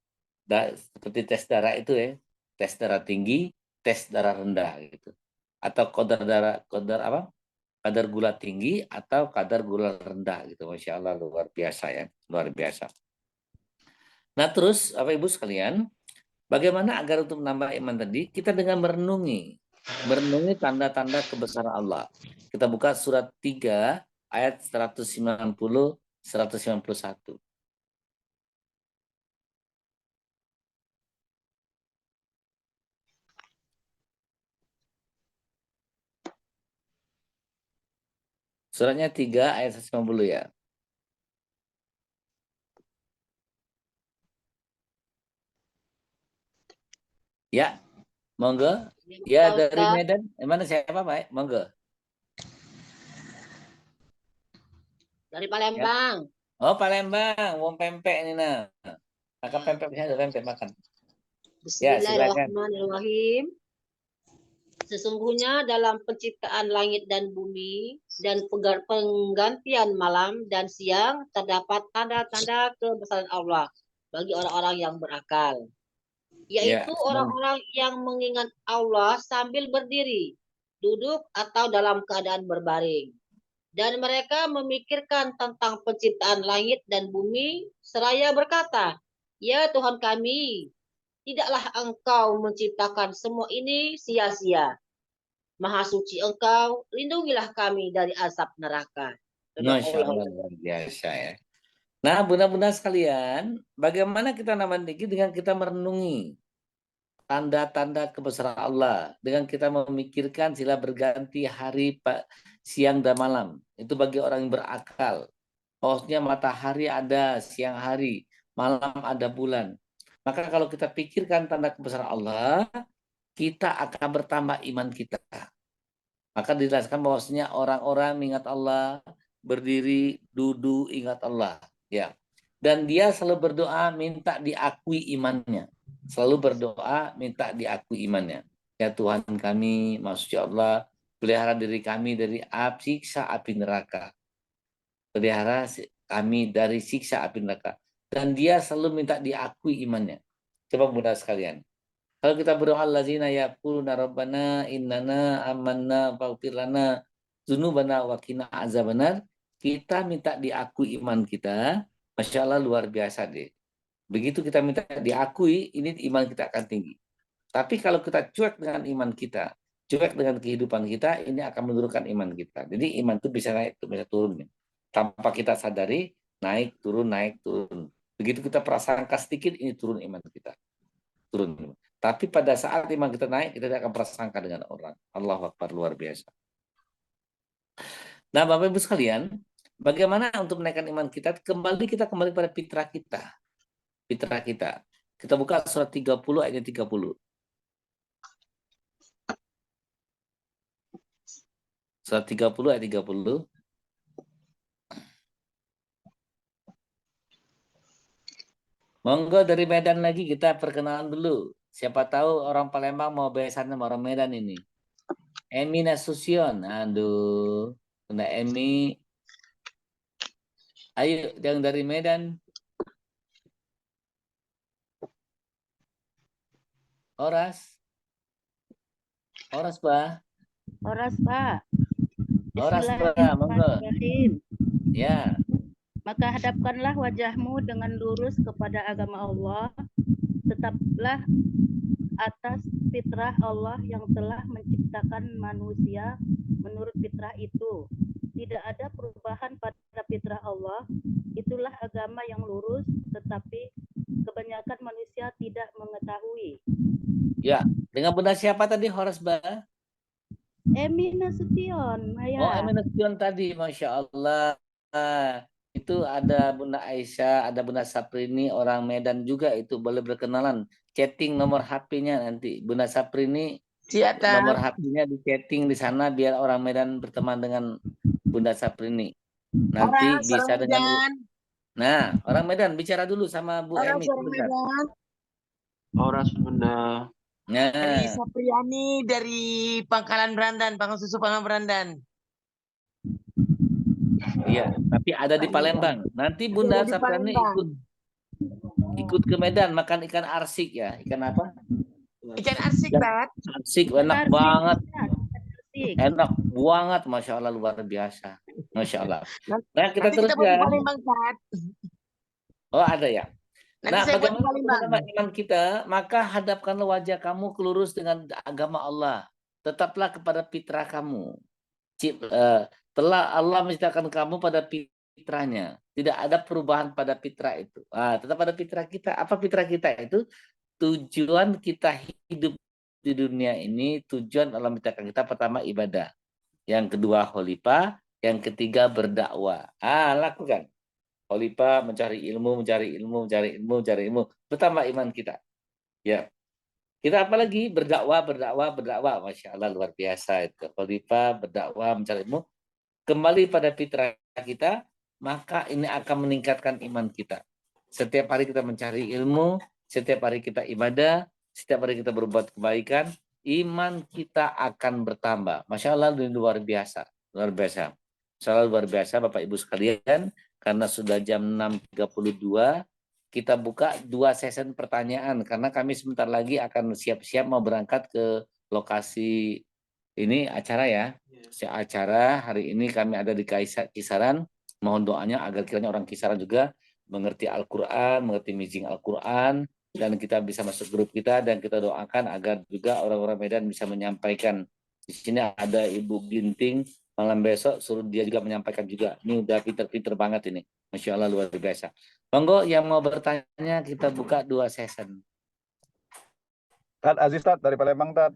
Seperti tes darah itu ya. Tes darah tinggi, tes darah rendah gitu. Atau kadar gula tinggi atau kadar gula rendah gitu. Masya Allah luar biasa ya. Luar biasa. Nah terus Bapak Ibu sekalian, bagaimana agar untuk menambah iman tadi? Kita dengan merenungi tanda-tanda kebesaran Allah. Kita buka surat 3 ayat 190 191. Suratnya 3 ayat 190 ya. Ya, monggo. Ya dari Medan. Mana siapa Pak? Monggo. Dari Palembang. Oh Palembang, wong pempek ini nah. Makan pempek, ada pempek makan. Bismillahirrahmanirrahim. Sesungguhnya dalam penciptaan langit dan bumi dan penggantian malam dan siang terdapat tanda-tanda kebesaran Allah bagi orang-orang yang berakal. Yaitu orang-orang yang mengingat Allah sambil berdiri, duduk atau dalam keadaan berbaring. Dan mereka memikirkan tentang penciptaan langit dan bumi seraya berkata, "Ya Tuhan kami, tidaklah Engkau menciptakan semua ini sia-sia. Maha suci Engkau, lindungilah kami dari asap neraka." Masya Allah luar biasa ya. Nah, bunda-bunda sekalian, bagaimana kita nambah tinggi dengan kita merenungi tanda-tanda kebesaran Allah, dengan kita memikirkan sila berganti hari, siang dan malam. Itu bagi orang yang berakal. Maksudnya matahari ada siang hari, malam ada bulan. Maka kalau kita pikirkan tanda kebesaran Allah, kita akan bertambah iman kita. Maka dijelaskan bahwasanya orang-orang mengingat Allah, berdiri, duduk, ingat Allah. Ya. Dan dia selalu berdoa minta diakui imannya. Selalu berdoa minta diakui imannya. Ya Tuhan kami, maksudnya Allah, pelihara diri kami dari siksa api neraka. Pelihara kami dari siksa api neraka. Dan dia selalu minta diakui imannya. Coba bunda sekalian. Kalau kita berdoa allazina yaquluna rabbana innana amanna faghfir lana dzunubana wa qina azabannar, kita minta diakui iman kita, Masya Allah luar biasa deh. Begitu kita minta diakui, ini iman kita akan tinggi. Tapi kalau kita cuek dengan iman kita, cuek dengan kehidupan kita, ini akan menurunkan iman kita. Jadi iman itu bisa naik, bisa turun. Tanpa kita sadari, naik, turun, naik, turun. Begitu kita prasangka sedikit, ini turun iman kita. Turun. Tapi pada saat iman kita naik, kita tidak akan prasangka dengan orang. Allahu Akbar, luar biasa. Nah, Bapak Ibu sekalian, bagaimana untuk menaikkan iman kita? Kita kembali pada fitrah kita. Fitrah kita. Kita buka surat 30 ayat 30. Surat 30 ayat 30. Monggo dari Medan lagi kita perkenalan dulu. Siapa tahu orang Palembang mau besan sama orang Medan ini. Emi Nasution. Aduh. Bunda Emi. Ayo yang dari Medan. Oras. Oras, Pak. Oras, Pak. Oras, Pak. Monggo. Bismillahirrahmanirrahim. Ya. Maka hadapkanlah wajahmu dengan lurus kepada agama Allah. Tetaplah atas fitrah Allah yang telah menciptakan manusia menurut fitrah itu. Tidak ada perubahan pada fitrah Allah. Itulah agama yang lurus, tetapi kebanyakan manusia tidak mengetahui. Ya, dengan bunda siapa tadi, Horas, Mbak? Emi Nasution, Oh, Emi Nasution tadi, Masya Allah. Itu ada Bunda Aisyah, ada Bunda Saprini, orang Medan juga itu, boleh berkenalan. Chatting nomor HP-nya nanti. Bunda Saprini, nomor HP-nya di chatting di sana biar orang Medan berteman dengan Bunda Saprini. Nanti bisa dengan... Nah, orang Medan bicara dulu sama Bu Emi. Orang Bunda. Nah. Dari Sapriani dari Pangkalan Berandan, Pangkal Susu Pangkalan Berandan. Iya, tapi ada di Palembang. Nanti Bunda Sapriani ikut ke Medan makan ikan arsik ya. Ikan apa? Ikan arsik, Pak. Arsik enak banget. Enak banget, Masya Allah, luar biasa. Masya Allah. Nah, kita terus ya. Oh, ada ya. Nah, bagaimana iman kita? Maka hadapkanlah wajah kamu kelurus dengan agama Allah. Tetaplah kepada fitrah kamu. Telah Allah menciptakan kamu pada fitrahnya. Tidak ada perubahan pada fitrah itu. Tetap pada fitrah kita. Apa fitrah kita itu? Tujuan kita hidup di dunia ini, tujuan Allah menciptakan kita pertama ibadah. Yang kedua khalifah, yang ketiga berdakwah. Lakukan. Khalifah mencari ilmu, mencari ilmu, mencari ilmu, mencari ilmu. Pertama iman kita. Ya. Kita apalagi berdakwah. Masya Allah, luar biasa itu. Khalifah, berdakwah, mencari ilmu. Kembali pada fitrah kita, maka ini akan meningkatkan iman kita. Setiap hari kita mencari ilmu, setiap hari kita ibadah, setiap hari kita berbuat kebaikan, iman kita akan bertambah. Masya Allah, luar biasa. Luar biasa. Masya Allah, luar biasa Bapak Ibu sekalian. Karena sudah jam 6.32, kita buka 2 sesi pertanyaan. Karena kami sebentar lagi akan siap-siap mau berangkat ke lokasi ini acara ya. Acara hari ini kami ada di Kisaran. Mohon doanya agar kiranya orang Kisaran juga mengerti Al-Quran, mengerti meaning Al-Quran, dan kita bisa masuk grup kita, dan kita doakan agar juga orang-orang Medan bisa menyampaikan. Di sini ada Ibu Ginting, malam besok suruh dia juga menyampaikan juga. Ini udah pinter-pinter banget ini. Masya Allah, luar biasa. Monggo yang mau bertanya kita buka 2 session. Tad Aziz Tad dari Palembang Tad.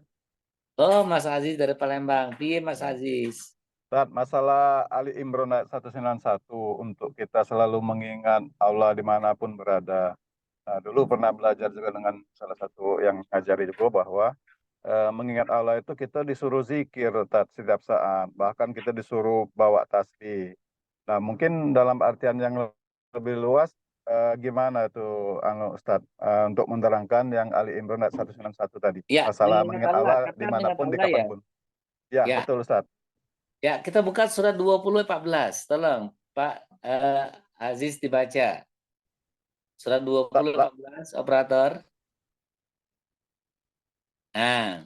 Oh, Mas Aziz dari Palembang. Piye Mas Aziz? Tad, masalah Ali Imran ayat 191 untuk kita selalu mengingat Allah dimanapun berada. Nah, dulu pernah belajar juga dengan salah satu yang ngajari juga bahwa mengingat Allah itu kita disuruh zikir setiap saat, bahkan kita disuruh bawa tasbih. Nah, mungkin dalam artian yang lebih luas gimana tuh Ustaz untuk menerangkan yang Ali Imran ayat 191 tadi, ya, masalah mengingat Allah dimanapun di kapanpun. Ya, betul Ustaz. Ya, kita buka surat 20:14. Tolong Pak Aziz dibaca. Surat 20:14, operator. Nah,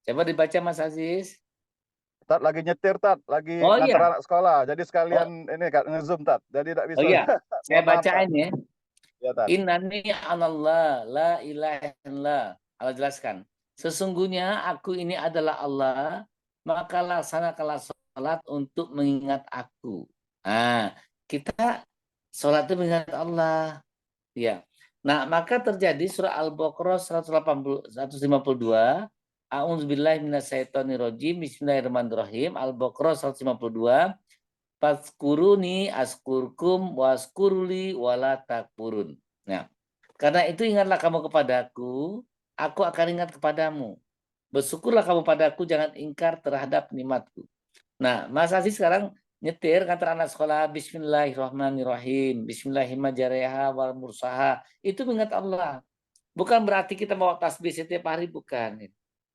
coba dibaca Mas Aziz. Tat lagi nyetir Tat, lagi ngantar anak sekolah. Jadi sekalian ini nge-zoom Tat. Jadi tidak bisa. Oh iya, saya bacain ya. Ya, Tat. Innani anallah la ilaha illallah. Allah jelaskan. Sesungguhnya aku ini adalah Allah, maka laksanakanlah sholat untuk mengingat aku. Nah, kita sholat itu mengingat Allah. Ya. Nah, maka terjadi surah Al-Baqarah 152 A'udzubillahi minasyaitonirrajim. Bismillahirrahmanirrahim. Al-Baqarah 152. Fazkuruni askurkum waskurli wala takfurun. Nah, karena itu ingatlah kamu kepadaku, aku akan ingat kepadamu. Bersyukurlah kamu padaku, jangan ingkar terhadap nikmatku. Nah, Mas Aziz sekarang nyetir kantor anak sekolah, Bismillahirrahmanirrahim, Bismillahirrahmanirrahim wal mursaha. Itu mengingat Allah. Bukan berarti kita bawa tasbih setiap hari, bukan.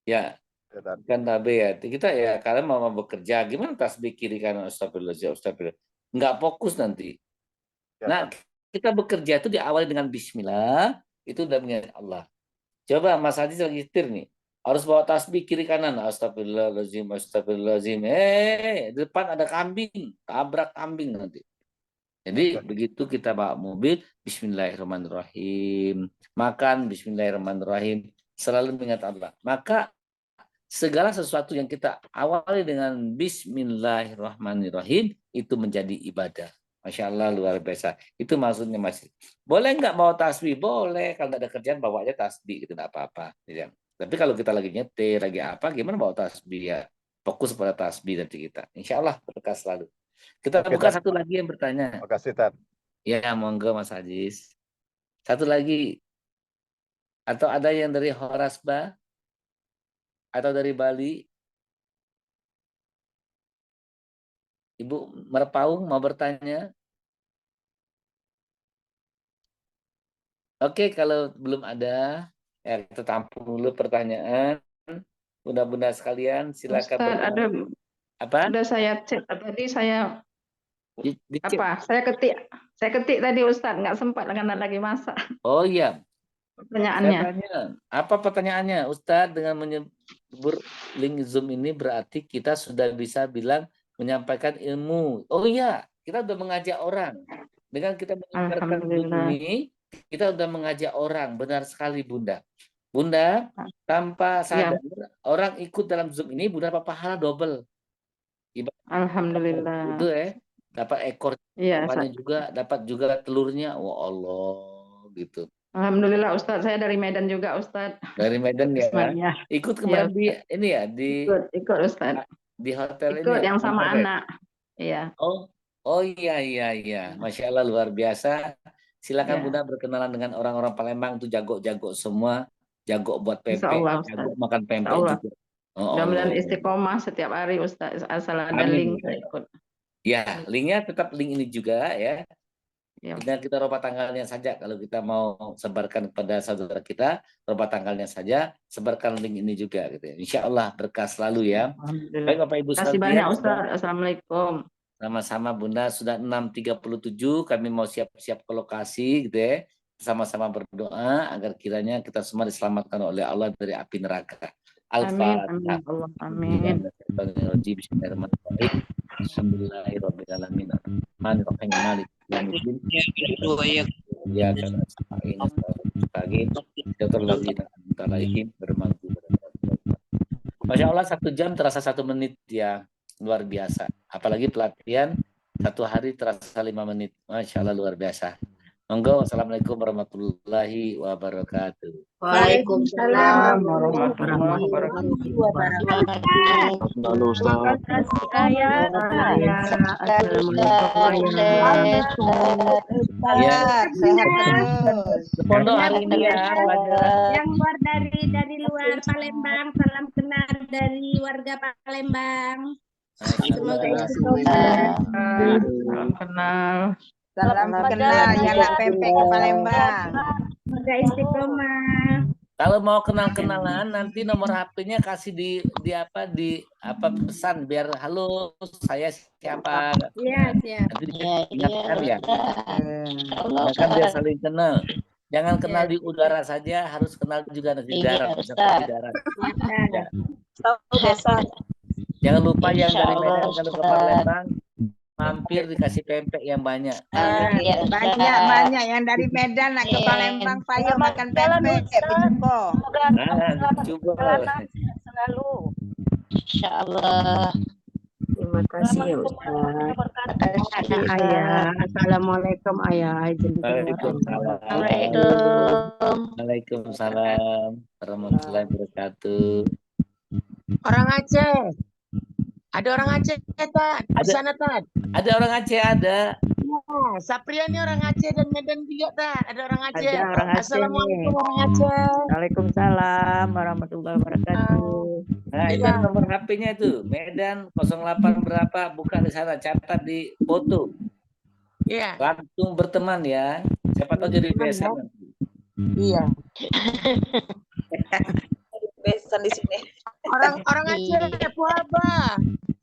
Ya, kan tabe ya. Kita ya karena mau bekerja, gimana tasbih kiri kanan astagfirullah, astagfirullah. Nggak fokus nanti. Nah, kita bekerja itu diawali dengan bismillah, itu udah mengingat Allah. Coba Mas Aziz lagi nyetir nih. Harus bawa tasbih kiri kanan, astagfirullahaladzim, astagfirullahaladzim. Di depan ada kambing, tabrak kambing nanti. Jadi begitu kita bawa mobil, bismillahirrahmanirrahim. Makan, bismillahirrahmanirrahim. Selalu mengingat Allah. Maka segala sesuatu yang kita awali dengan bismillahirrahmanirrahim itu menjadi ibadah. Masya Allah, luar biasa. Itu maksudnya masih. Boleh nggak bawa tasbih? Boleh. Kalau ada kerjaan bawa aja tasbih, gitu nggak apa-apa. Ya. Tapi kalau kita lagi nyetir, lagi apa, gimana bawa tasbih ya? Fokus pada tasbih nanti kita. Insya Allah berkah selalu. Kita buka satu lagi yang bertanya. Terima kasih, Tan. Ya, monggo Mas Aziz. Satu lagi. Atau ada yang dari Horasba? Atau dari Bali? Ibu Merpaung mau bertanya? Oke, kalau belum ada, ya kita tampung dulu pertanyaan. Bunda-bunda sekalian, silakan. Ustaz, ada apa? Ada saya cek tadi saya Dicek. apa? Saya ketik tadi Ustaz, nggak sempat karena lagi masak. Oh iya. Pertanyaannya. Saya tanya, apa pertanyaannya? Ustadz dengan menyebut link Zoom ini berarti kita sudah bisa bilang menyampaikan ilmu. Oh iya, kita sudah mengajak orang. Dengan kita menyebarkan Zoom ini, kita sudah mengajak orang. Benar sekali Bunda. Bunda, tanpa sadar orang ikut dalam Zoom ini, Bunda dapat pahala double. Alhamdulillah. Itu dapat ekor juga, dapat juga telurnya. Wah Allah, gitu. Alhamdulillah Ustadz, saya dari Medan juga Ustadz. Dari Medan ya. Ikut kemarin di ini ya di ikut Ustadz. Di hotel ikut ini. Yang sama anak. Iya. Oh iya. Masya Allah luar biasa. Silakan Bunda berkenalan dengan orang-orang Palembang itu jago-jago semua, jago buat pempek, jago makan pempek juga. Mudah-mudahan istiqomah setiap hari Ustadz, asal ada link saya ikut. Ya, linknya tetap link ini juga ya. Dan kita roba tanggalnya saja kalau kita mau sebarkan kepada saudara kita, roba tanggalnya saja, sebarkan link ini juga gitu ya. Insya Allah berkah selalu ya. Baik Bapak Ibu sekalian. Terima kasih banyak Ustaz. Assalamualaikum. Sama-sama Bunda, sudah 6.37 kami mau siap-siap ke lokasi gitu ya. Sama-sama berdoa agar kiranya kita semua diselamatkan oleh Allah dari api neraka. Al-Fatihah. Amin. Bismillahirrahmanirrahim. Alhamdulillahirrahmanirrahim. Rahmanirrahim. Malik. Ya karena Masya Allah 1 jam terasa 1 menit ya, luar biasa. Apalagi pelatihan 1 hari terasa 5 menit. Masya Allah luar biasa. Monggo, assalamualaikum warahmatullahi wabarakatuh. Waalaikumsalam warahmatullahi wabarakatuh. Pondok hari ini ya, yang luar dari luar Palembang, salam kenal dari warga Palembang. Semoga istiqomah. Salam kenal. Salam kenal yang pempek ke Palembang. Semoga istiqomah. Kalau mau kenal-kenalan nanti nomor HP-nya kasih di pesan biar halo saya siapa. Iya, siap. Nanti diingatkan ya. Kan biar saling kenal. Jangan kenal di udara saja, harus kenal juga di darat. Jangan lupa yang dari Medan kalau ke Palembang mampir dikasih pempek yang banyak. Banyak yang dari Medan ke Palembang payo makan pempek berjumpa. Coba selalu. Insyaallah. Terima kasih Ustaz. Ayah. Assalamualaikum Ayah. Waalaikumsalam warahmatullahi wabarakatuh. Orang Aceh. Ada orang Aceh, Tad. Di Ada. sana, Tad. Ada orang Aceh, ada. Ya, Sapria ini orang Aceh dan Medan juga, Tad. Ada orang Aceh. Ada orang Aceh Assalamualaikum nih. orang Aceh. Waalaikumsalam warahmatullahi wabarakatuh. Nah, itu Iya. nomor HP-nya itu. Medan 08 berapa, buka di sana, catat di foto. Iya. Langsung berteman ya. Siapa tahu jadi Berteman, besan ya. nanti. Iya. Besan di sini. Orang Aceh, Puaba.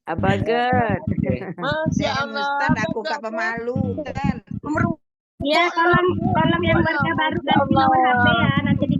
Abaget. Masya Jangan Allah. Ustaz, aku gak pemalu kan. Ya, tolong yang berkabar ganti nomor HP ya, nanti di